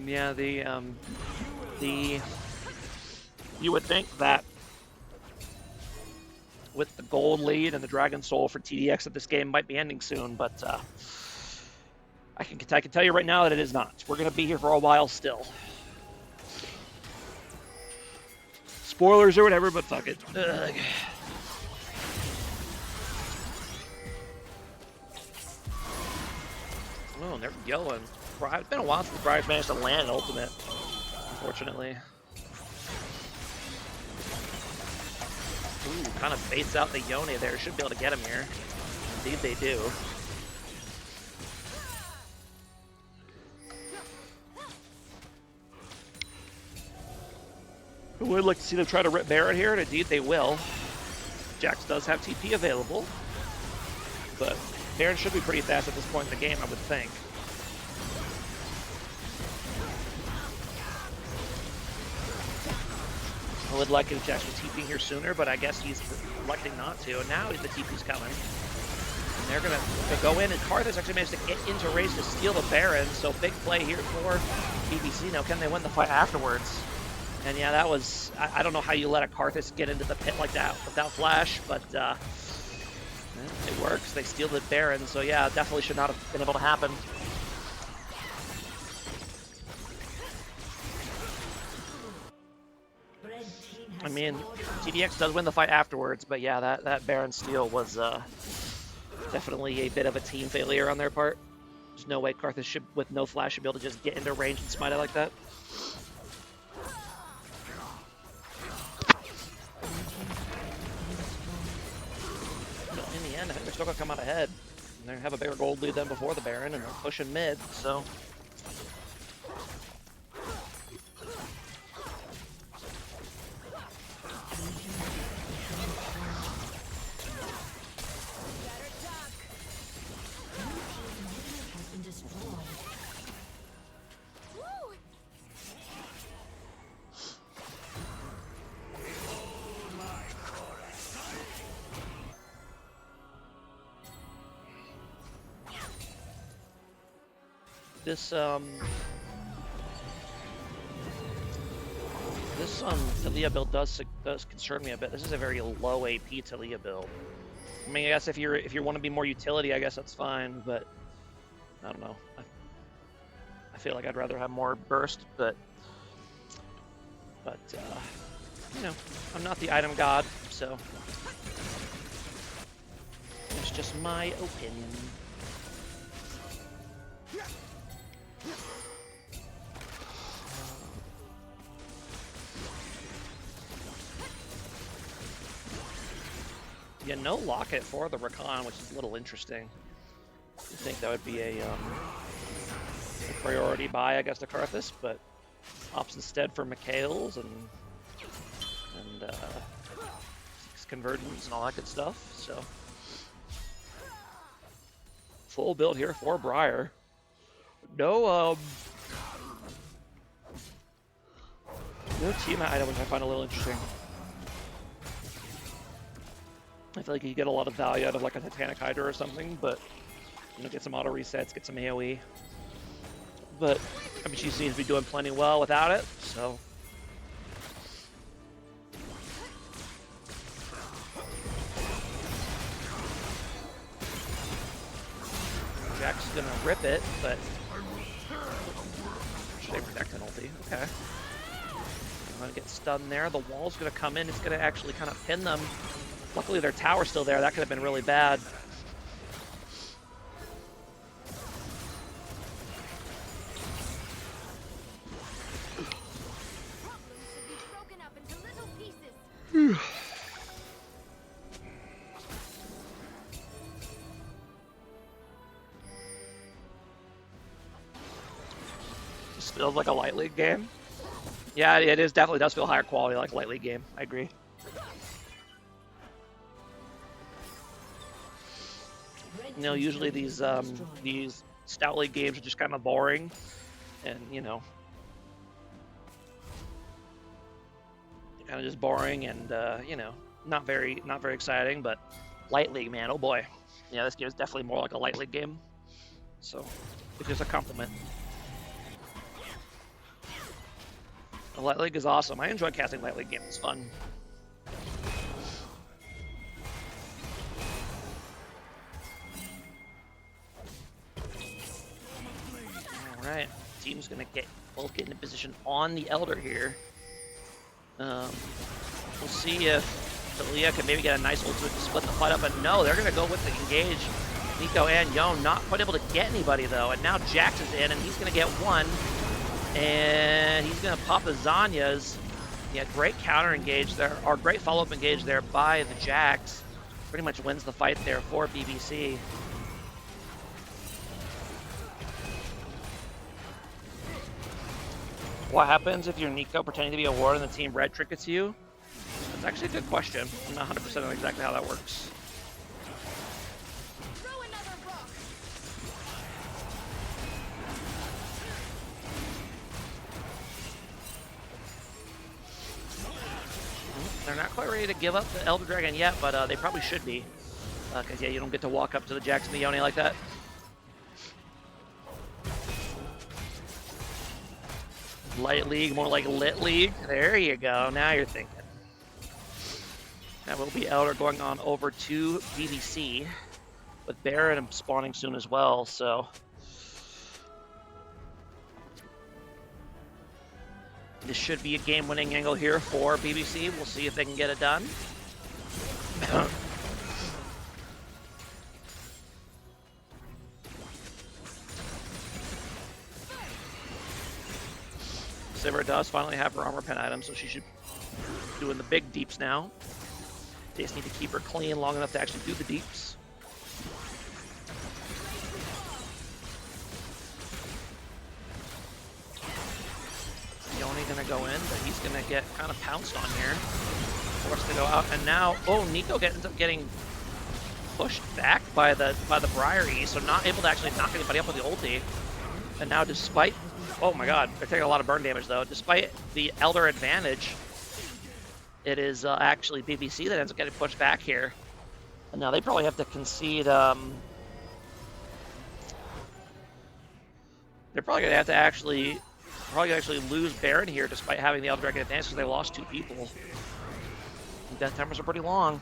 Yeah, you would think that with the gold lead and the Dragon Soul for TDX that this game might be ending soon, but I can tell you right now that it is not. We're going to be here for a while still. Spoilers or whatever, but fuck it. Ugh. Oh, they're going. It's been a while since the Briars managed to land an ultimate, unfortunately. Ooh, kind of baits out the Yone there. Should be able to get him here. Indeed they do. I would like to see them try to rip Baron here, and indeed they will. Jax does have TP available, but Baron should be pretty fast at this point in the game, I would think. I would like it if Jax was TPing here sooner, but I guess he's electing not to. And now the TP's coming. And they're going to go in, and Carthage actually managed to get into race to steal the Baron. So big play here for BBC. Now, can they win the fight afterwards? And yeah, that was... I don't know how you let a Carthage get into the pit like that without flash, but it works. They steal the Baron, so yeah, definitely should not have been able to happen. I mean, TDX does win the fight afterwards, but yeah, that Baron steal was definitely a bit of a team failure on their part. There's no way Carthage should, with no flash, should be able to just get into range and smite it like that. But in the end, I think they're still going to come out ahead. And they have a bigger gold lead than before the Baron, and they're pushing mid, so... This Talia build does concern me a bit. This is a very low AP Talia build. I mean, I guess if you want to be more utility, I guess that's fine, but I don't know. I feel like I'd rather have more burst, but you know, I'm not the item god, so it's just my opinion. Yeah, no locket for the Rakan, which is a little interesting. I think that would be a priority buy, I guess, to Karthus, but opts instead for Mikhail's and convergence and all that good stuff. So full build here for Briar. No No team item, which I find a little interesting. I feel like you get a lot of value out of like a Titanic Hydra or something, but you know, get some auto resets, get some AoE. But I mean, she seems to be doing plenty well without it, so. Jack's gonna rip it, but should they protect an ulti? Okay. I'm gonna get stunned there. The wall's gonna come in. It's gonna actually kind of pin them. Luckily, their tower's still there. That could have been really bad. This feels like a light league game. Yeah, it is definitely does feel higher quality like a light league game. I agree. You know, usually these stout league games are just kind of boring, and you know, kind of just boring and you know, not very exciting. But light league, man, oh boy, yeah, this game is definitely more like a light league game. So, it's just a compliment. The light league is awesome. I enjoy casting light league games. It's fun. Alright, team's gonna both get into position on the Elder here. We'll see if Talia can maybe get a nice ultimate to split the fight up, but no, they're gonna go with the engage. Nico and Yone not quite able to get anybody though, and now Jax is in and he's gonna get one. And he's gonna pop the Zanyas. Yeah, great counter engage there, or great follow-up engage there by the Jax. Pretty much wins the fight there for BBC. What happens if you're Nico pretending to be a ward and the team red trickets you? That's actually a good question. I'm not 100% on exactly how that works. They're not quite ready to give up the Elder Dragon yet, but they probably should be. Because, yeah, you don't get to walk up to the Jax and the Yone like that. Light League, more like Lit League. There you go. Now you're thinking. That will be Elder going on over to BBC, with Baron spawning soon as well, so. This should be a game-winning angle here for BBC. We'll see if they can get it done. Sivir does finally have her armor pen item, so she should be doing the big deeps now. They just need to keep her clean long enough to actually do the deeps. Yone gonna go in, but he's gonna get kind of pounced on here. Forced to go out, and now, oh, Nico ends up getting pushed back by the Briary, so not able to actually knock anybody up with the ulti. And now, despite, oh my god, they're taking a lot of burn damage though. Despite the Elder advantage, it is actually BBC that ends up getting pushed back here. And now they probably have to concede. They're probably gonna have to actually lose Baron here, despite having the Elder Dragon advantage, because they lost 2 people. The death timers are pretty long.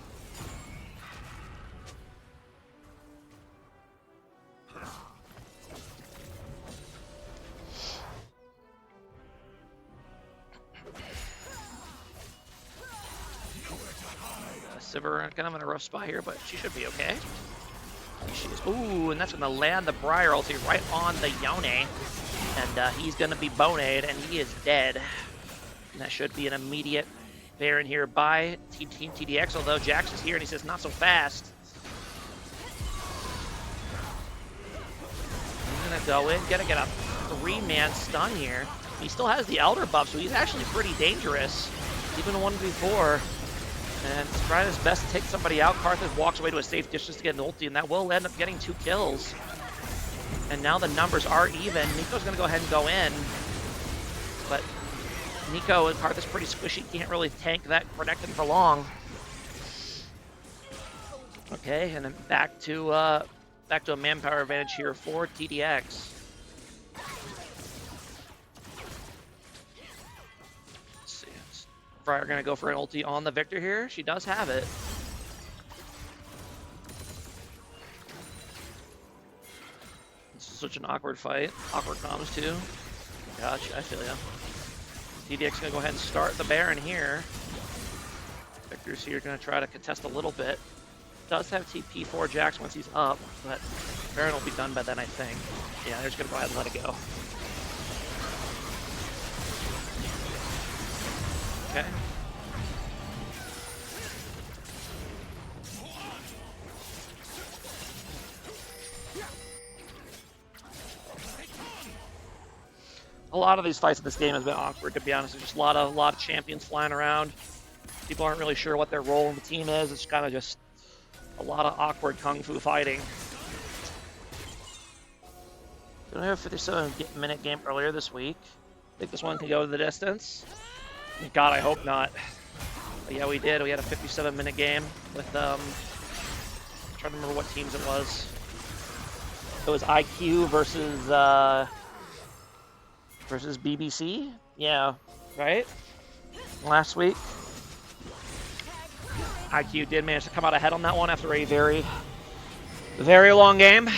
Sivir kind of in a rough spot here, but she should be okay. Ooh, and that's going to land the Briar ulti right on the Yone. And he's going to be boned, and he is dead. And that should be an immediate Baron here by Team TDX, although Jax is here, and he says, not so fast. He's going to go in, get a 3-man stun here. He still has the Elder buff, so he's actually pretty dangerous, even 1v4. And he's trying his best to take somebody out. Karthus walks away to a safe distance to get an ulti, and that will end up getting 2 kills. And now the numbers are even. Nico's going to go ahead and go in. But Nico and Karthus pretty squishy. Can't really tank that Renekton for long. Okay, and then back to a manpower advantage here for TDX. Let's see. Fryer gonna go for an ulti on the Victor here. She does have it. This is such an awkward fight. Awkward comms too. Gotcha, I feel ya. TDX gonna go ahead and start the Baron here. Victor's here gonna try to contest a little bit. Does have TP for Jax once he's up, but Baron will be done by then, I think. Yeah, they're just gonna go ahead and let it go. Okay. A lot of these fights in this game has been awkward, to be honest. There's just a lot of champions flying around. People aren't really sure what their role in the team is. It's kind of just a lot of awkward kung fu fighting. Did we have a 57-minute game earlier this week? Think this one can go to the distance? God, I hope not. But yeah, we did. We had a 57-minute game with I'm trying to remember what teams it was. It was IQ versus BBC. Yeah, right. Last week. IQ did manage to come out ahead on that one after a very, very long game.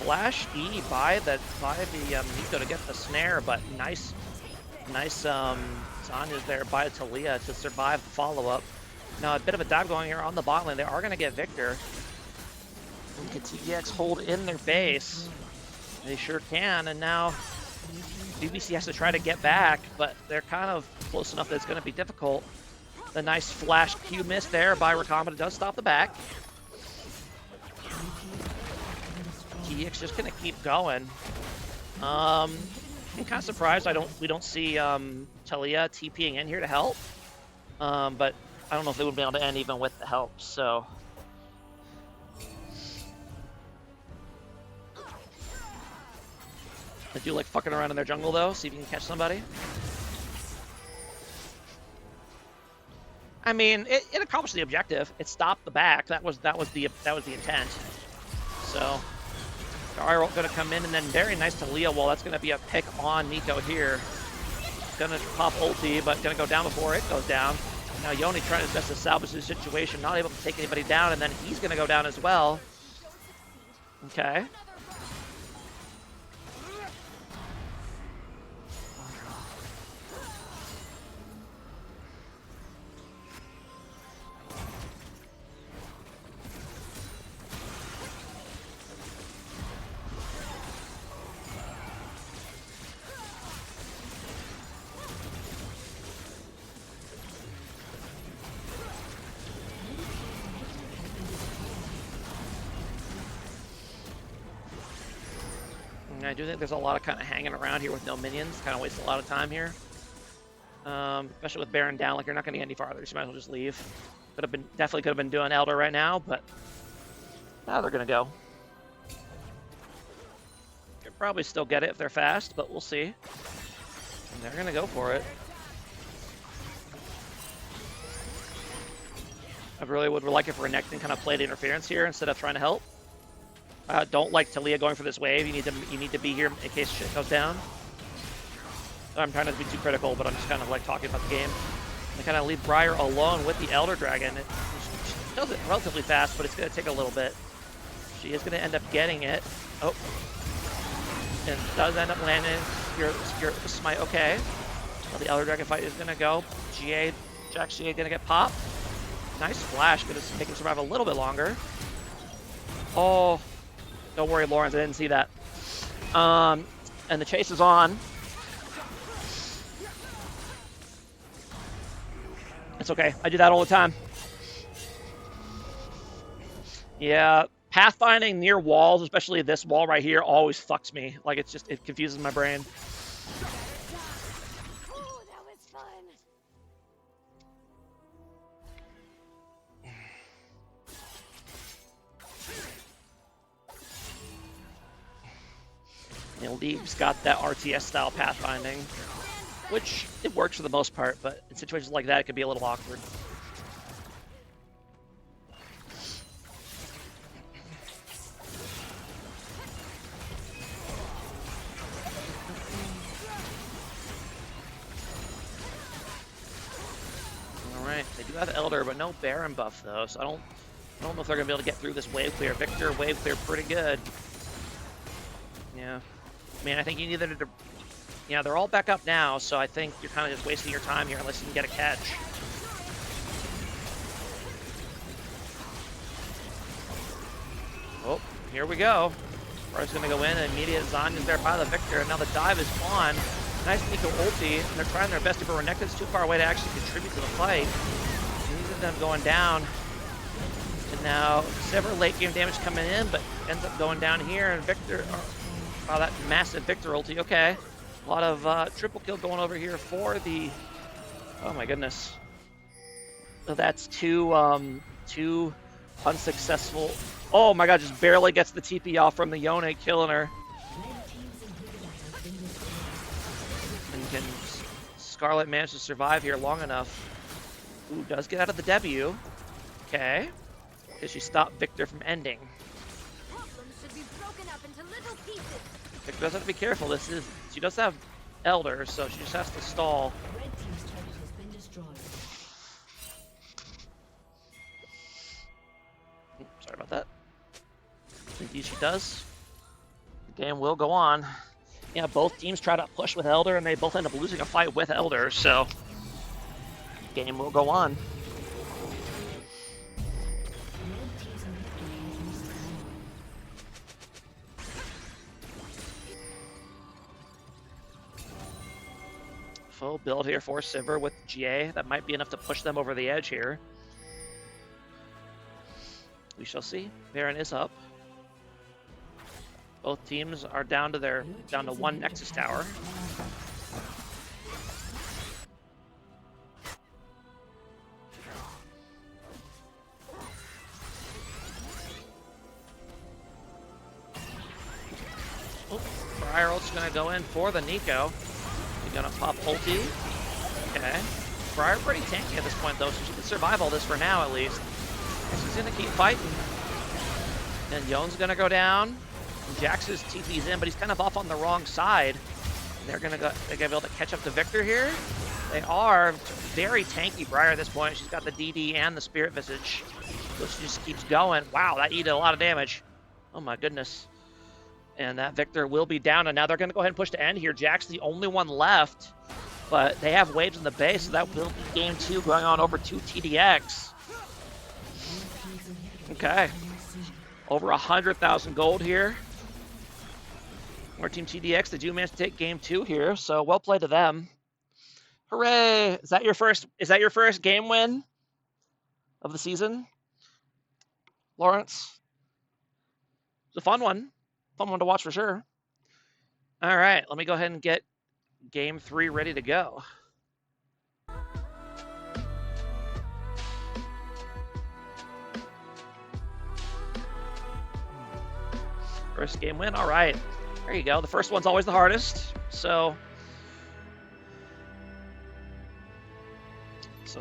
Flash E by the Nico to get the snare, but nice Zanya's there by Talia to survive the follow-up. Now a bit of a dive going here on the bot lane. They are going to get Victor. And can TDX hold in their base? They sure can, and now BBC has to try to get back, but they're kind of close enough that it's going to be difficult. The nice flash Q miss there by Recombinant does stop the back. TDX just going to keep going. I'm kind of surprised we don't see Talia TPing in here to help, but I don't know if they would be able to end even with the help, so. I do like fucking around in their jungle though, see if you can catch somebody. I mean, it accomplished the objective. It stopped the back. That was the intent. So, Gyro gonna come in, and then very nice to Leo. Well, that's gonna be a pick on Nico here. Gonna pop ulti, but gonna go down before it goes down. Now Yoni trying his best to salvage the situation, not able to take anybody down, and then he's gonna go down as well. Okay. I do think there's a lot of kind of hanging around here with no minions. Kind of waste a lot of time here. Especially with Baron down, like you're not going to get any farther, so you might as well just leave. Definitely could have been doing Elder right now, but now they're going to go. Could probably still get it if they're fast, but we'll see. And they're going to go for it. I really would like if Renekton kind of played interference here instead of trying to help. Don't like Talia going for this wave. You need to be here in case shit goes down. I'm trying not to be too critical, but I'm just kind of like talking about the game. They kind of leave Briar alone with the Elder Dragon. It does it relatively fast, but it's going to take a little bit. She is going to end up getting it. Oh. And does end up landing your smite. Okay. Well, the Elder Dragon fight is going to go. Jax GA going to get popped. Nice flash. Going to make him survive a little bit longer. Oh. Don't worry, Lawrence, I didn't see that. And the chase is on. It's okay. I do that all the time. Yeah, pathfinding near walls, especially this wall right here, always fucks me. Like, it confuses my brain. You know, League's got that RTS style pathfinding, which it works for the most part, but in situations like that, it could be a little awkward. Alright, they do have Elder, but no Baron buff though, so I don't know if they're gonna be able to get through this wave clear. Victor, wave clear pretty good. Yeah. I mean, I think you need them to... Yeah, they're all back up now, so I think you're kind of just wasting your time here unless you can get a catch. Oh, here we go. Briar's going to go in, and immediate Zanya's there by the Victor, and now the dive is on. Nice Nico ulti, and they're trying their best to, but Renekton's too far away to actually contribute to the fight. These of them going down. And now several late game damage coming in, but ends up going down here, and Victor... Oh, that massive Victor ulti, okay. A lot of triple kill going over here for the... Oh my goodness. So that's two unsuccessful... Oh my god, just barely gets the TP off from the Yone, killing her. And can Scarlet manage to survive here long enough? Ooh, does get out of the W. Okay. Because she stopped Victor from ending. Victor does have to be careful. She does have Elder, so she just has to stall. Red team's turret has been destroyed. Sorry about that. Indeed she does. The game will go on. Yeah, both teams try to push with Elder, and they both end up losing a fight with Elder, so... The game will go on. Full build here for Sivir with GA. That might be enough to push them over the edge here. We shall see. Baron is up. Both teams are down to one Nexus tower. Oh, Briar ult's gonna go in for the Nico. He's gonna pop ulti. Okay. Briar pretty tanky at this point though, so she can survive all this for now at least. She's gonna keep fighting. And Yone's gonna go down. Jax's TP's in, but he's kind of off on the wrong side. They're gonna be able to catch up to Victor here. They are very tanky Briar at this point. She's got the DD and the Spirit Visage. So she just keeps going. Wow, that did a lot of damage. Oh my goodness. And that Victor will be down, and now they're gonna go ahead and push to end here. Jax the only one left, but they have waves in the base, so that will be game 2 going on over to TDX. Okay. Over 100,000 gold here. Our team TDX, they do manage to take game 2 here, so well played to them. Hooray! Is that your first game win of the season, Lawrence? It's a fun one to watch for sure. All right, let me go ahead and get game 3 ready to go. First game win, all right. There you go. The first one's always the hardest. So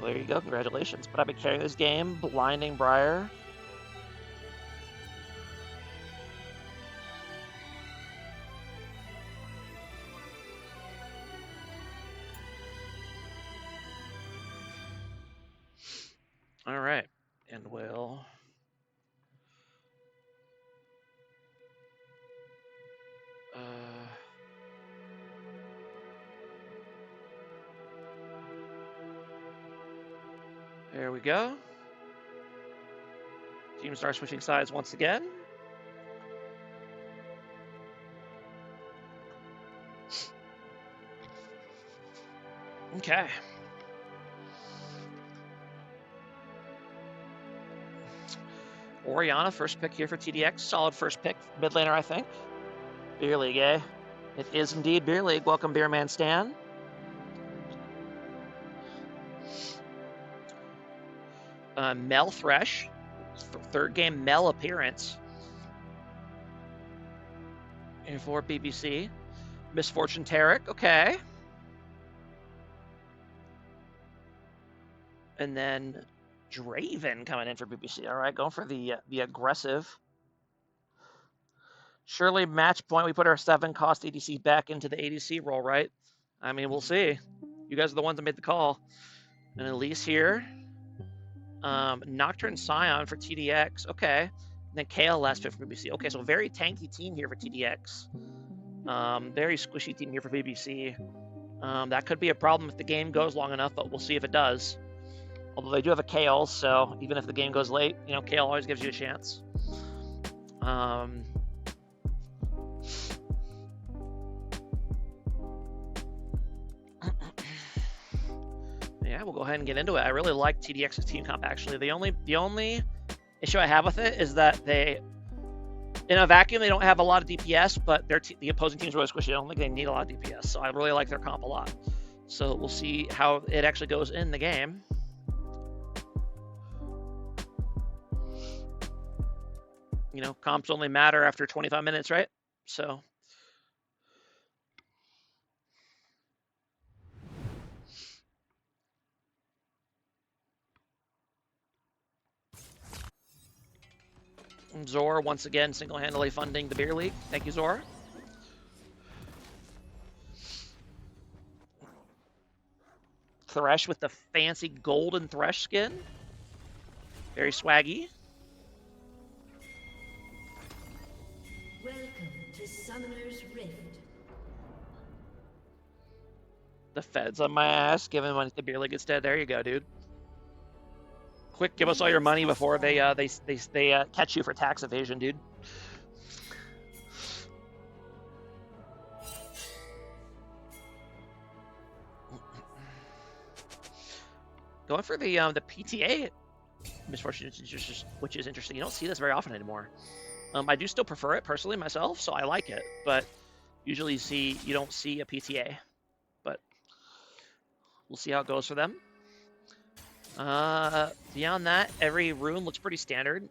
there you go. Congratulations. But I've been carrying this game, blinding Briar. All right, and we'll... There we go. Teams start switching sides once again. Okay. Orianna, first pick here for TDX. Solid first pick. Mid laner, I think. Beer League, eh? It is indeed Beer League. Welcome, Beerman Stan. Mel Thresh, third game Mel appearance. And for BBC. Misfortune Tarek, okay. And then Draven coming in for BBC. All right, going for the aggressive. Surely match point, we put our 7 cost ADC back into the ADC role, right? I mean, we'll see. You guys are the ones that made the call. And Elise here. Nocturne Scion for TDX. Okay. And then KLS fit for BBC. Okay, so very tanky team here for TDX. Very squishy team here for BBC. That could be a problem if the game goes long enough, but we'll see if it does. Although they do have a Kale, so even if the game goes late, you know, Kale always gives you a chance. Yeah, we'll go ahead and get into it. I really like TDX's team comp, actually. The only issue I have with it is that they, in a vacuum, they don't have a lot of DPS, but the opposing team's really squishy. I don't think they need a lot of DPS, so I really like their comp a lot. So we'll see how it actually goes in the game. You know, comps only matter after 25 minutes, right? So. Zor, once again, single-handedly funding the beer league. Thank you, Zor. Thresh with the fancy golden Thresh skin. Very swaggy. Welcome to Summoner's Rift. The feds on my ass, giving money to the beer league instead. There you go, dude. Quick, give us all your money before they catch you for tax evasion, dude. Going for the PTA misfortune, which is interesting. You don't see this very often anymore. I do still prefer it personally myself, so I like it. But usually you don't see a PTA. But we'll see how it goes for them. Beyond that, every rune looks pretty standard.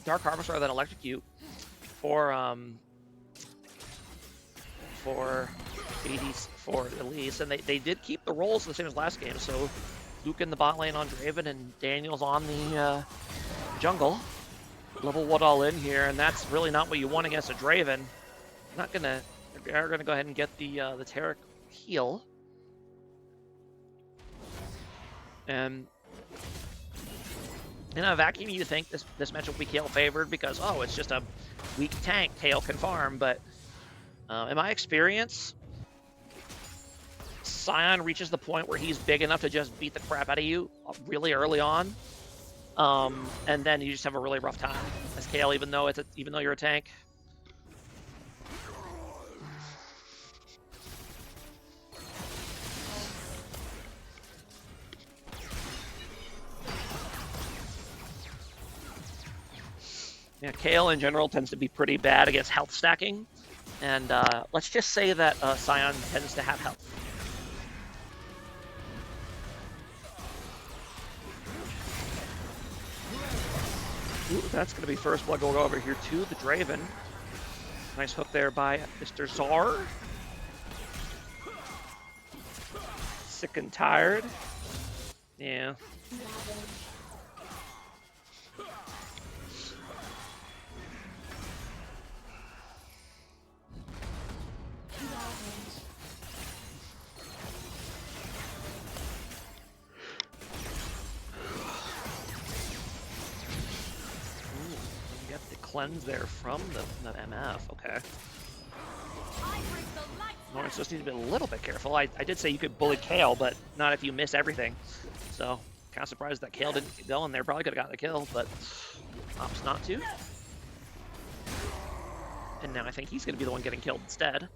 Dark Harvest rather than Electrocute for Elise, and they did keep the roles the same as last game. So Luke in the bot lane on Draven and Daniel's on the jungle. Level 1 all in here, and that's really not what you want against a Draven. They're gonna go ahead and get the Tarek heal. And in a vacuum, you think this matchup will be Kale favored because, oh, it's just a weak tank Kale can farm. But in my experience, Scion reaches the point where he's big enough to just beat the crap out of you really early on, and then you just have a really rough time as Kale, even though you're a tank. Yeah, Kale in general tends to be pretty bad against health stacking, and let's just say that Scion tends to have health. Ooh, that's going to be first blood going over here to the Draven. Nice hook there by Mr. Czar. Sick and tired. Yeah. Cleanse there from the MF. Okay. Lawrence just needs to be a little bit careful. I did say you could bully Kale, but not if you miss everything. So kind of surprised that Kale didn't get going there. Probably could have gotten the kill, but opts not to. And now I think he's going to be the one getting killed instead.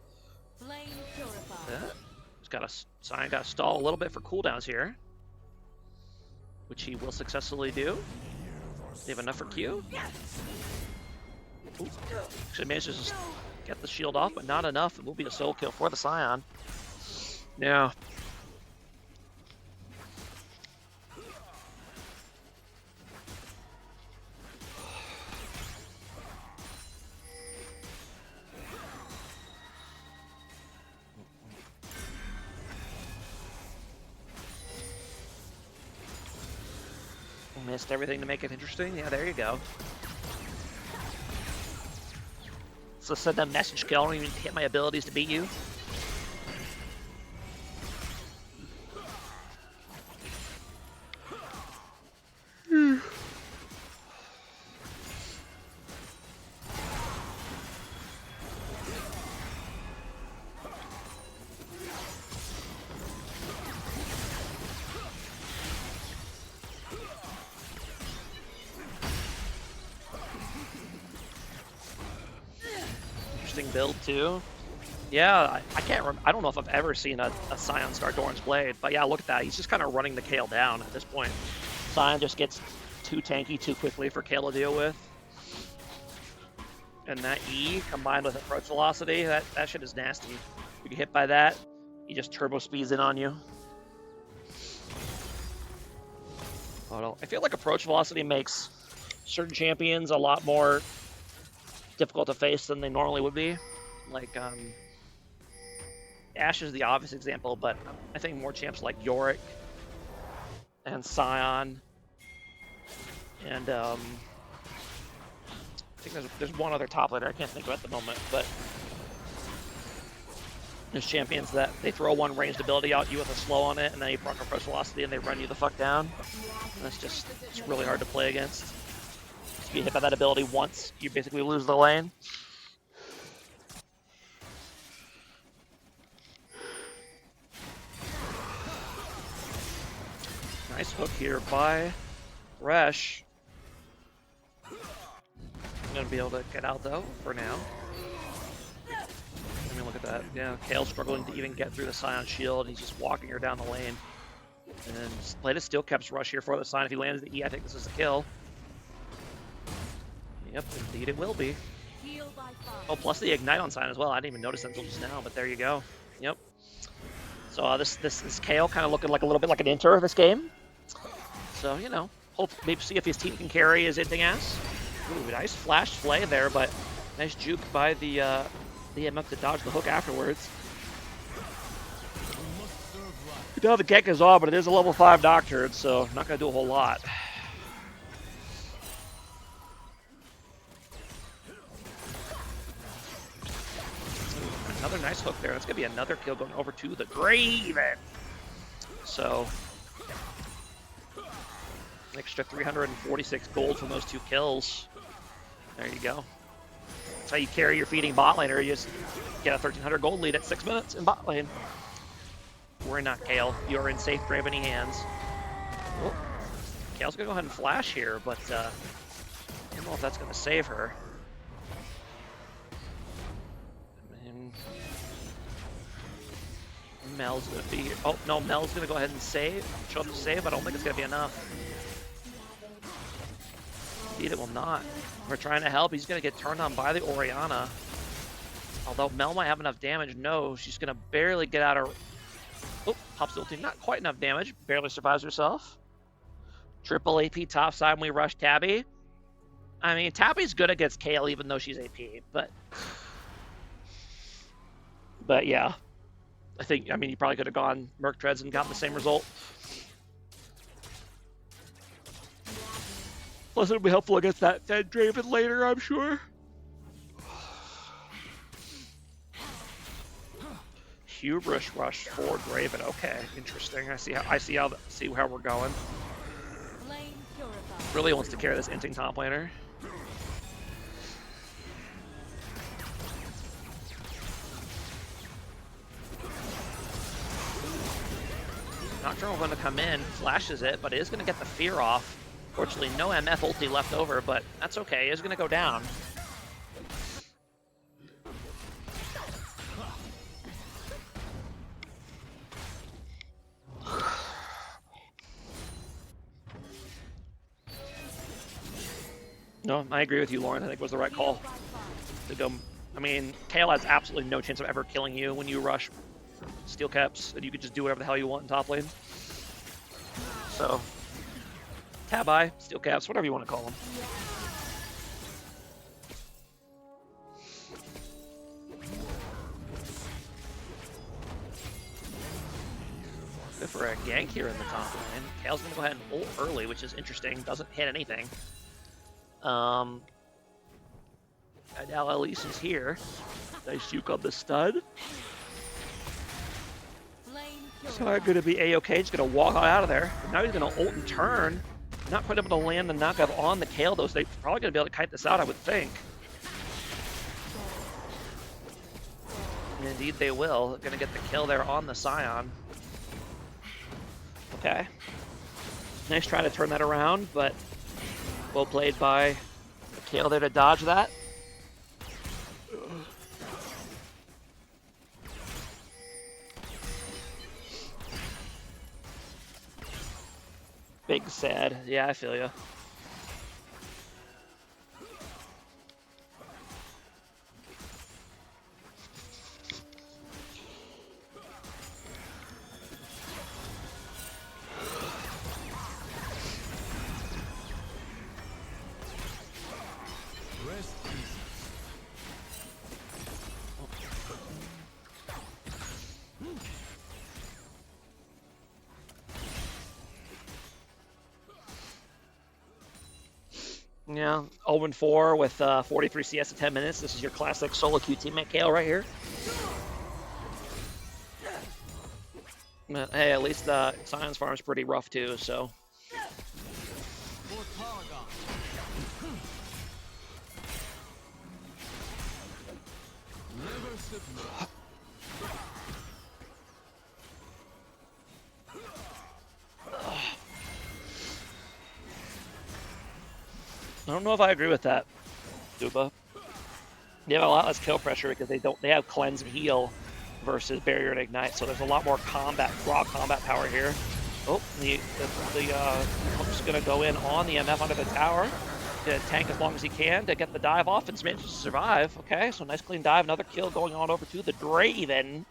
Scion got to stall a little bit for cooldowns here, which he will successfully do. They have enough for Q. Ooh. Actually managed to just get the shield off, but not enough. It will be a solo kill for the Scion. Yeah. Missed everything to make it interesting. Yeah, there you go. So send that message kill. I don't even hit my abilities to beat you. Interesting build too. Yeah, I can't remember. I don't know if I've ever seen a Scion Scar Doran's Blade, but yeah, look at that. He's just kind of running the Kale down at this point. Scion just gets too tanky too quickly for Kale to deal with. And that E combined with approach velocity, that shit is nasty. You get hit by that, he just turbo speeds in on you. I feel like approach velocity makes certain champions a lot more difficult to face than they normally would be. Like, Ashe is the obvious example, but I think more champs like Yorick and Scion and I think there's one other top laner I can't think of at the moment, but there's champions that they throw one ranged ability out you with a slow on it, and then you proc approach velocity and they run you the fuck down. And it's really hard to play against. If you get hit by that ability once, you basically lose the lane. Nice hook here by Resh. I'm gonna be able to get out though for now. I mean, look at that. Yeah, Kale's struggling to even get through the Scion shield. He's just walking her down the lane. And then played a Steel Caps rush here for the Scion. If he lands the E, I think this is a kill. Yep, indeed it will be. Oh, plus the Ignite on Scion as well. I didn't even notice that until just now, but there you go. Yep. So this Kale kind of looking like a little bit like an Inter of this game. So, you know, hope maybe see if his team can carry his Inting ass. Ooh, nice flash flay there, but nice juke by the MF to dodge the hook afterwards. Now the Gek is off, but it is a level 5 Doctor, so not going to do a whole lot. Another nice hook there. That's going to be another kill going over to the Graven. So, an extra 346 gold from those 2 kills. There you go. That's how you carry your feeding bot laner. You just get a 1300 gold lead at 6 minutes in bot lane. Worry not, Kale. You are in safe Graveny hands. Oh, Kale's going to go ahead and flash here, but I don't know if that's going to save her. Mel's going to be... Oh, no, Mel's going to go ahead and save. Show up to save, but I don't think it's going to be enough. Indeed, it will not. We're trying to help. He's going to get turned on by the Orianna. Although Mel might have enough damage. No, she's going to barely get out of... Oh, pops the ulti. Not quite enough damage. Barely survives herself. Triple AP top side when we rush Tabby. I mean, Tabby's good against Kale even though she's AP, but yeah. I mean, you probably could have gone Merc Treads and gotten the same result. Plus, it'll be helpful against that Fed Draven later, I'm sure. Hubris rush for Draven. Okay, interesting. I see how we're going. Really wants to carry this Inting top laner. Nocturnal going to come in, flashes it, but it is going to get the fear off. Fortunately, no MF ulti left over, but that's okay. It is going to go down. No, I agree with you, Lauren. I think it was the right call to go. I mean, Kale has absolutely no chance of ever killing you when you rush Steel Caps, and you can just do whatever the hell you want in top lane. So, Tab-Eye, Steel Caps, whatever you want to call them. Good for a gank here in the top lane. Kale's gonna go ahead and ult early, which is interesting. Doesn't hit anything. Now Elise is here. Nice juke on the stud. So I'm gonna be A-okay. He's gonna walk out of there. Now he's gonna ult and turn. Not quite able to land the knockout on the Kale though, so they're probably gonna be able to kite this out, I would think. And indeed they will. Gonna get the kill there on the Scion. Okay. Nice try to turn that around, but well played by the Kale there to dodge that. Big sad. Yeah, I feel ya. Yeah, 0-4 with 43 CS in 10 minutes. This is your classic solo queue teammate Kale right here. But, hey, at least Science Farm's pretty rough too, so. I don't know if I agree with that, Duba. They have a lot less kill pressure because they have cleanse and heal versus barrier and ignite, so there's a lot more raw combat power here. Oh, the Hook's gonna go in on the MF under the tower, gonna tank as long as he can to get the dive off and manage to survive. Okay, so nice clean dive, another kill going on over to the Draven.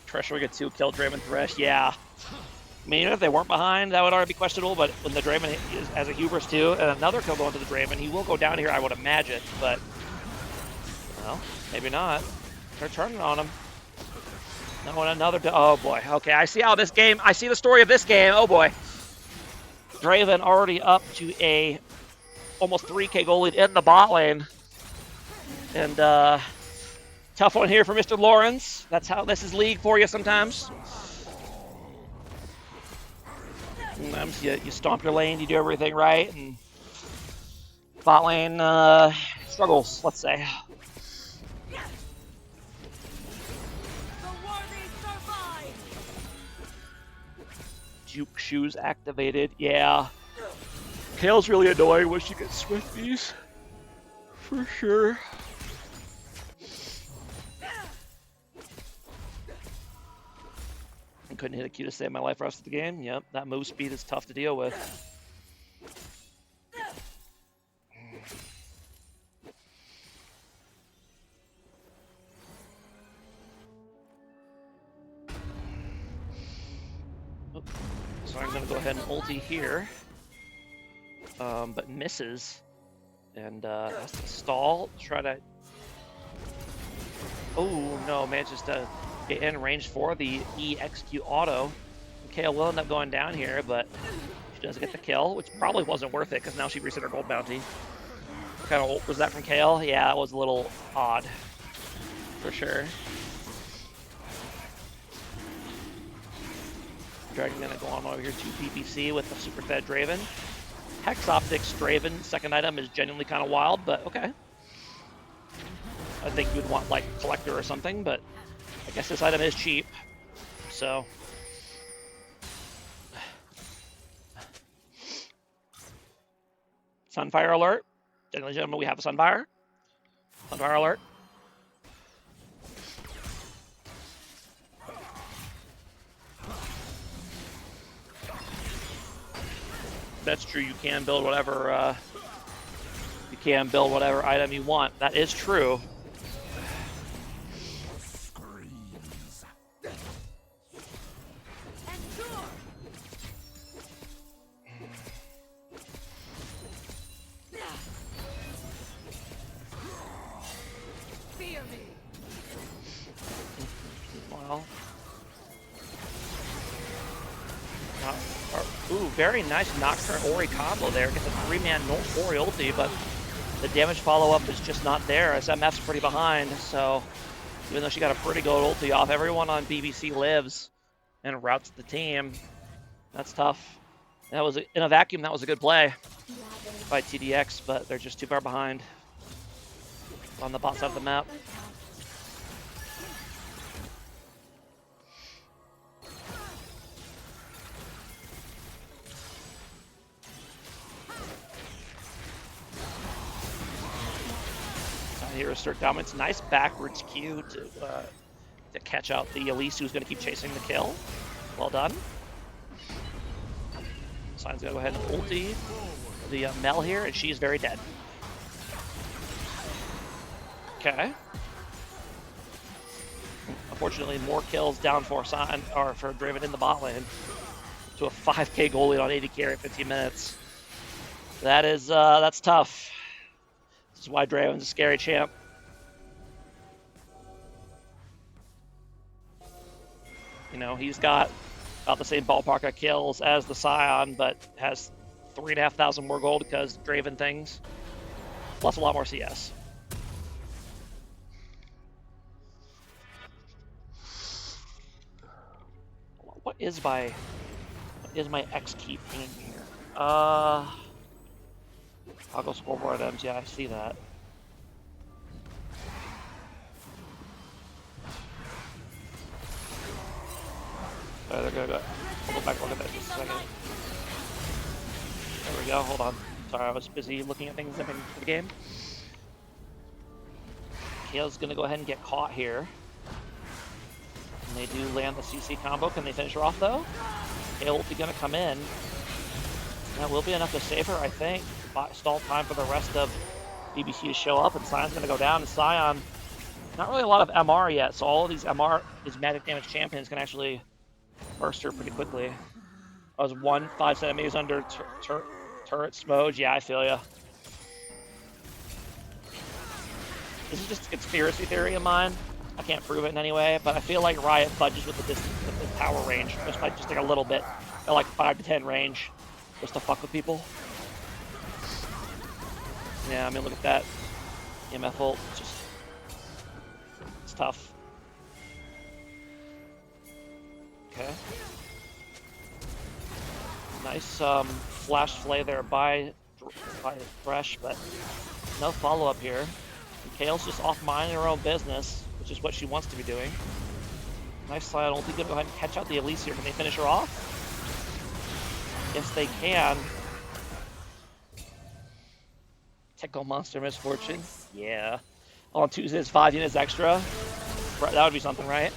Thresh, we get 2 kill Draven Thresh, yeah. I mean, even if they weren't behind, that would already be questionable, but when the Draven has a hubris too, and another kill going to the Draven, he will go down here, I would imagine, but, well, maybe not. They're turning on him. No, and another, oh boy, okay, I see the story of this game, oh boy. Draven already up to a almost 3k goal lead in the bot lane. And, tough one here for Mr. Lawrence. That's how this is league for you sometimes. Sometimes you stomp your lane, you do everything right, and bot lane struggles, let's say. Juke shoes activated, yeah. Kale's really annoying when she gets Swifties, for sure. Couldn't hit a Q to save my life the rest of the game. Yep, that move speed is tough to deal with. Oh, so I'm going to go ahead and ulti here. But misses. And has to stall. Try to... Oh, no, manages to get in range for the EXQ auto. Kale will end up going down here, but she does get the kill, which probably wasn't worth it because now she reset her gold bounty. What kind of ult was that from Kale? Yeah, that was a little odd, for sure. Dragon gonna go on over here to PPC with the super fed Draven. Hex Optics Draven, second item, is genuinely kind of wild, but okay. I think you would want like Collector or something, but I guess this item is cheap, so. Sunfire alert. Ladies and gentlemen, we have a Sunfire. Sunfire alert. That's true, you can build whatever item you want. That is true. Well. Ooh, very nice Nocturne Ori combo there. Gets a 3-man Ori ulti, but the damage follow-up is just not there as MF's pretty behind. So even though she got a pretty good ulti off, everyone on BBC lives and routes the team. That's tough. That was in a vacuum. That was a good play by TDX, but they're just too far behind on the bot side of the map. Here, assert dominance. Nice backwards Q to catch out the Elise, who's going to keep chasing the kill. Well done. Sign's going to go ahead and ulti the Mel here, and she's very dead. Okay. Unfortunately, more kills down for Sign or for Draven in the bot lane to a 5k goal lead on 80 carry at 15 minutes. That is that's tough. This is why Draven's a scary champ. You know, he's got about the same ballpark of kills as the Scion, but has 3,500 more gold because Draven things, plus a lot more CS. What is my X key ping here? I'll go scoreboard items. Yeah, I see that. They're gonna go. We'll go back and look at that just a second. There we go. Hold on. Sorry, I was busy looking at things in the game. Kale's gonna go ahead and get caught here. And they do land the CC combo. Can they finish her off though? Kale will be gonna come in. That will be enough to save her, I think. Stall time for the rest of BBC to show up, and Sion's going to go down. And Sion, not really a lot of MR yet, so all of these MR, these magic damage champions, can actually burst her pretty quickly. I was 5 centimeters under turret smudge. Yeah, I feel ya. This is just a conspiracy theory of mine. I can't prove it in any way, but I feel like Riot fudges with the distance, with the power range, just by just like a little bit, at like 5 to 10 range, just to fuck with people. Yeah, I mean, look at that. EMF ult, it's tough. Okay. Nice flash flay there by Thresh, but no follow-up here. And Kale's just off minding her own business, which is what she wants to be doing. Nice slide ulti, gonna go ahead and catch out the Elise here. Can they finish her off? Yes, they can. Tickle Monster Misfortune. Yeah. On Tuesdays, 5 units extra. That would be something, right?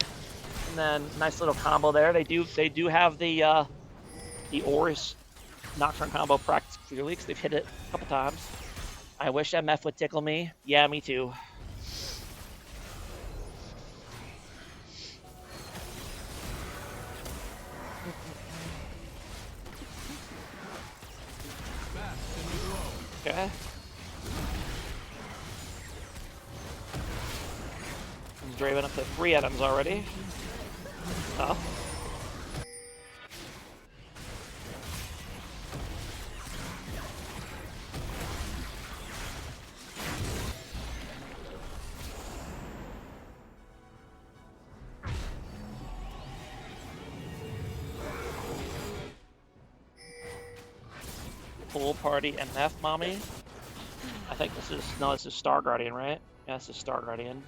And then nice little combo there. They do have the Oris Nocturne combo practice clearly because they've hit it a couple times. I wish MF would tickle me. Yeah, me too. Okay. Draven up to 3 items already. Tough. Pool party MF mommy. I think this is Star Guardian, right? Yeah, this is Star Guardian.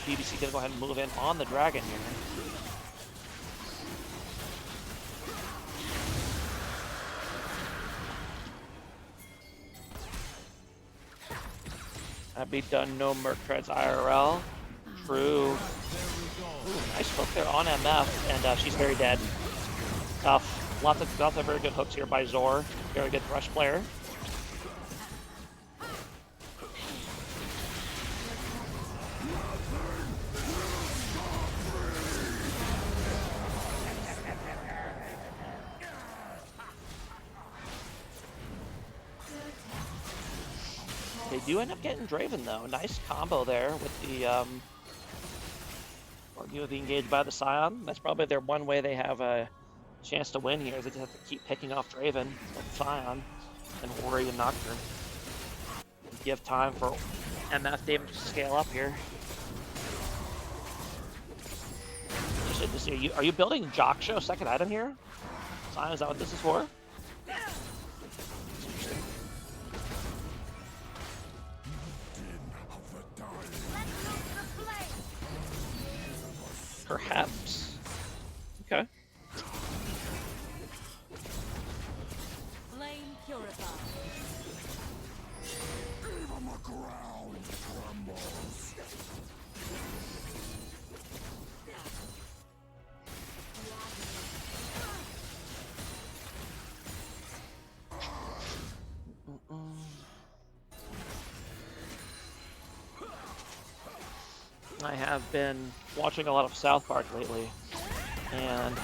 BBC gonna go ahead and move in on the dragon here. I'd be done no Merc Treads IRL. True. Ooh, nice hook there on MF, and she's very dead. Tough. Lots of very good hooks here by Zor. Very good Thresh player. They do end up getting Draven though. Nice combo there with the engaged by the Scion. That's probably their one way they have a chance to win here, is they just have to keep picking off Draven with Scion and worry and Nocturne. Give time for MF damage to scale up here. Interested to see, are you building Jock Show second item here? Scion, is that what this is for? Interesting. Perhaps. Okay. Flame purified. Even the ground trembles. I have been watching a lot of South Park lately, and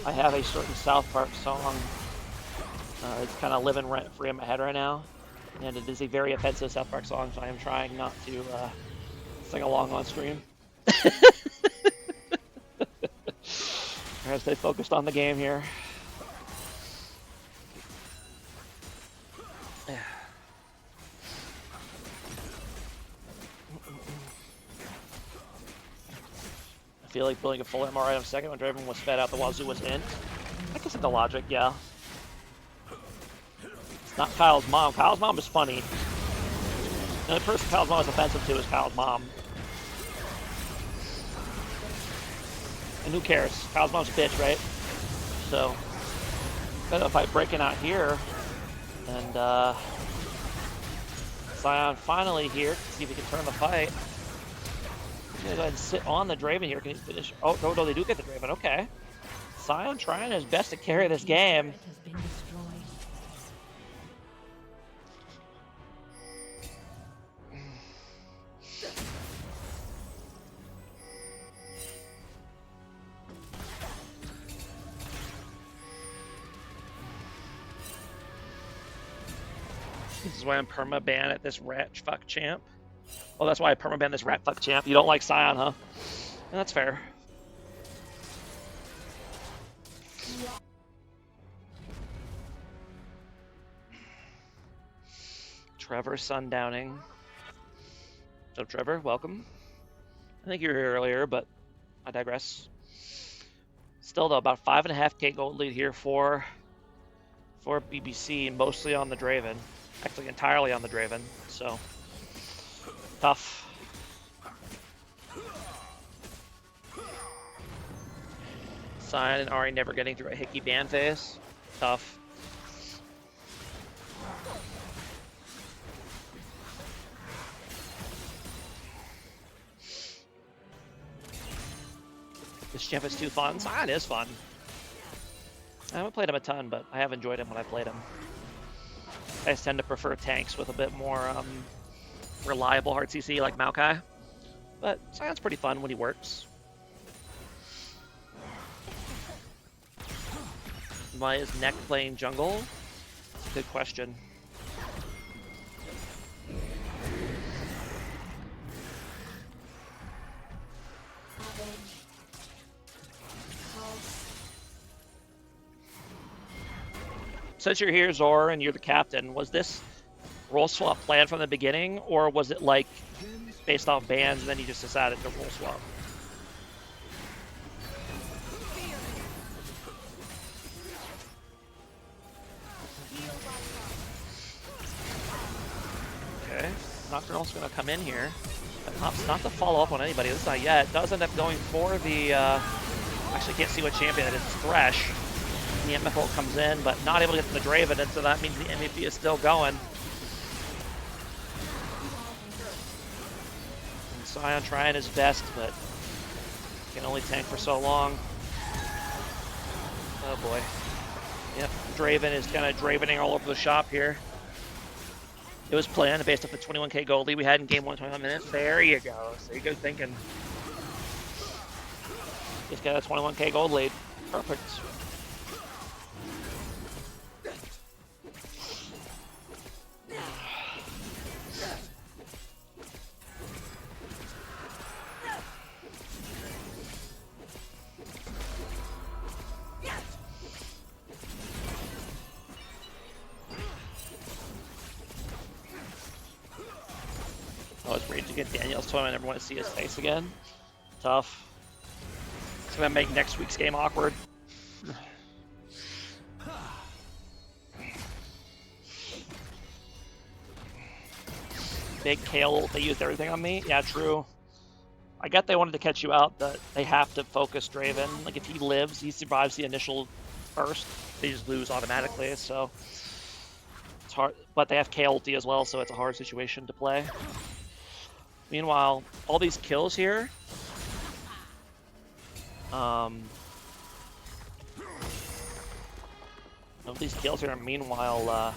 I have a certain South Park song. It's kind of living rent-free in my head right now, and it is a very offensive South Park song, so I am trying not to sing along on stream. I gotta stay focused on the game here. I feel like building a full MR item second when Draven was fed out the wazoo was in. I can see the logic, yeah. It's not Kyle's mom. Kyle's mom is funny. The only person Kyle's mom is offensive to is Kyle's mom. And who cares? Kyle's mom's a bitch, right? So, better if I breaking out here. And, Scion finally here. See if he can turn the fight. He's gonna go ahead and sit on the Draven here. Can he finish? Oh, no, they do get the Draven. Okay. Scion trying his best to carry this game. This is why I'm perma-ban at this rat fuck champ. Oh, that's why I perma-ban this rat fuck champ. You don't like Scion, huh? And that's fair. Trevor sundowning. So Trevor, welcome. I think you were here earlier, but I digress. Still though, about 5.5k gold lead here for BBC, mostly on the Draven. Actually, entirely on the Draven, so tough. Scion and Ahri never getting through a Hickey ban phase. Tough. This champ is too fun. Scion is fun. I haven't played him a ton, but I have enjoyed him when I played him. I just tend to prefer tanks with a bit more reliable hard CC like Maokai. But Scion's pretty fun when he works. Why is Neck playing jungle? That's a good question. Since you're here, Zor, and you're the captain, was this role swap planned from the beginning, or was it like based off bans and then you just decided to role swap? Okay, Nocturnal's gonna come in here. Not to follow up on anybody, this is not yet. Does end up going for the, actually can't see what champion it is, it's Thresh. The MF ult comes in, but not able to get to the Draven, and so that means the MVP is still going. And Scion trying his best, but can only tank for so long. Oh boy. Yep, Draven is kind of Dravening all over the shop here. It was planned based off the 21k gold lead we had in game 1, 21 minutes. There you go. So you go thinking. Just got a 21k gold lead. Perfect. I was raging against Daniel's toy. I never want to see his face again. Tough. It's gonna make next week's game awkward. Big Kale, they used everything on me. Yeah, true. I get they wanted to catch you out, but they have to focus Draven. Like, if he lives, he survives the initial burst, they just lose automatically, so it's hard. But they have K ulti as well, so it's a hard situation to play. Meanwhile, all these kills here, meanwhile,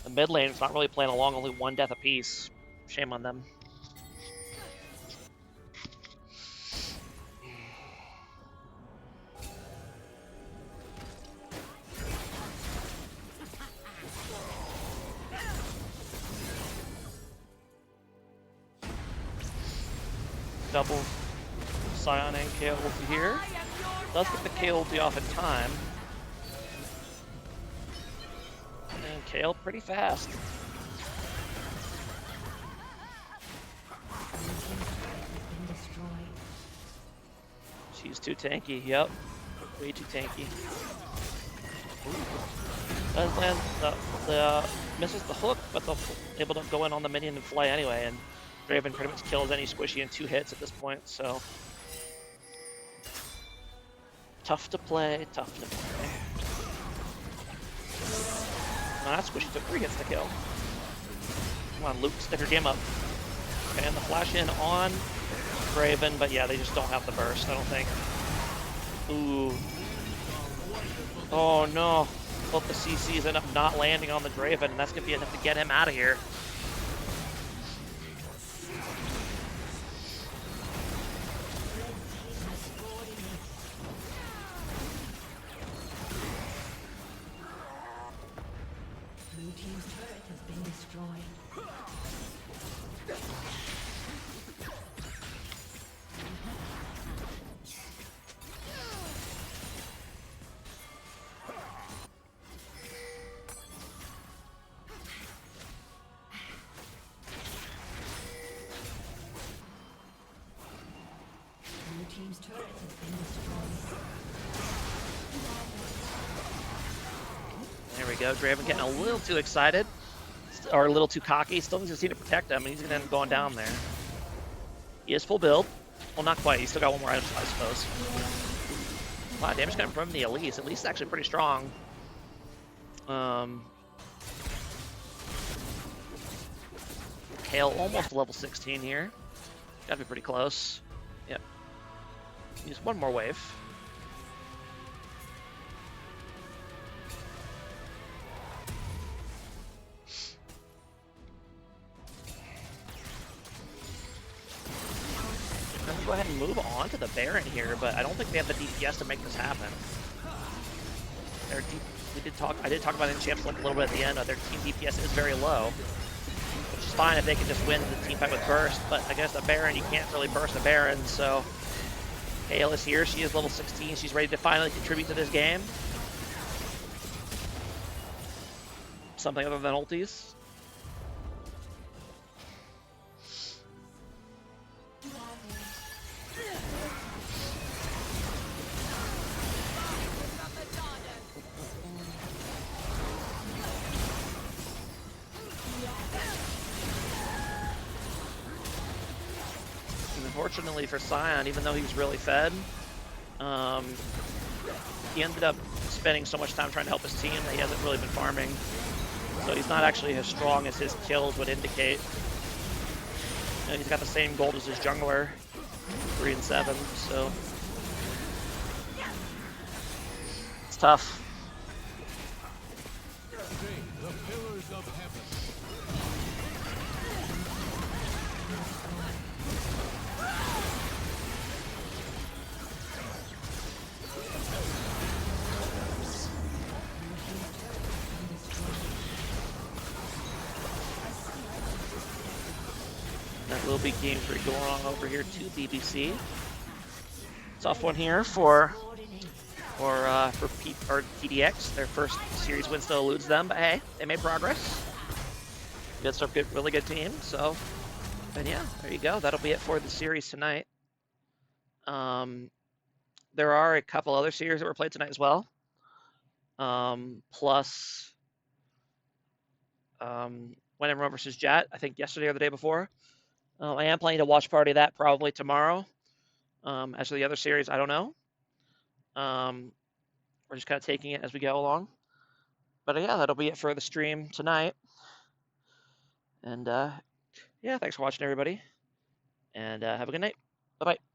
the mid lane is not really playing along, only 1 death apiece. Shame on them. Double Scion and KO ulti here. Does get the KO ulti off in time. And KO pretty fast. She's too tanky, yep. Way too tanky. Does land the misses the hook, but they'll able to go in on the minion and fly anyway, and Draven pretty much kills any squishy in 2 hits at this point, so tough to play, tough to play. No, that squishy took 3 hits to kill. Come on, Luke, step your game up. And the flash in on Draven, but yeah, they just don't have the burst, I don't think. Ooh. Oh no. Both the CCs end up not landing on the Draven, and that's going to be enough to get him out of here. Blue team's turret has been destroyed. Team's turret has been destroyed. There we go. Draven getting a little too excited, or a little too cocky. Still needs to see to protect him, and he's going to end up going down there. He is full build. Well, not quite. He's still got 1 more item, I suppose. A lot of damage coming from the Elise. Elise is actually pretty strong. Kale almost level 16 here. Gotta be pretty close. Yep. Use 1 more wave. I'm gonna go ahead and move on to the Baron here, but I don't think they have the DPS to make this happen. I did talk about it in Champs Link a little bit at the end. Their team DPS is very low, which is fine if they can just win the team fight with burst. But against a Baron, you can't really burst a Baron, so. Kale is here, she is level 16, she's ready to finally contribute to this game. Something other than ultis. Unfortunately for Scion, even though he was really fed, he ended up spending so much time trying to help his team that he hasn't really been farming. So he's not actually as strong as his kills would indicate. And he's got the same gold as his jungler, 3 and 7, so it's tough. That will be game 3 going on over here to BBC. Tough one here for TDX. Their first series win still eludes them, but hey, they made progress. Against a really good team, so And yeah, there you go. That'll be it for the series tonight. There are a couple other series that were played tonight as well. Plus, When in Rome versus Jet, I think yesterday or the day before. I am planning to watch party that probably tomorrow. As for the other series, I don't know. We're just kind of taking it as we go along. But yeah, that'll be it for the stream tonight. And yeah, thanks for watching, everybody. And have a good night. Bye bye.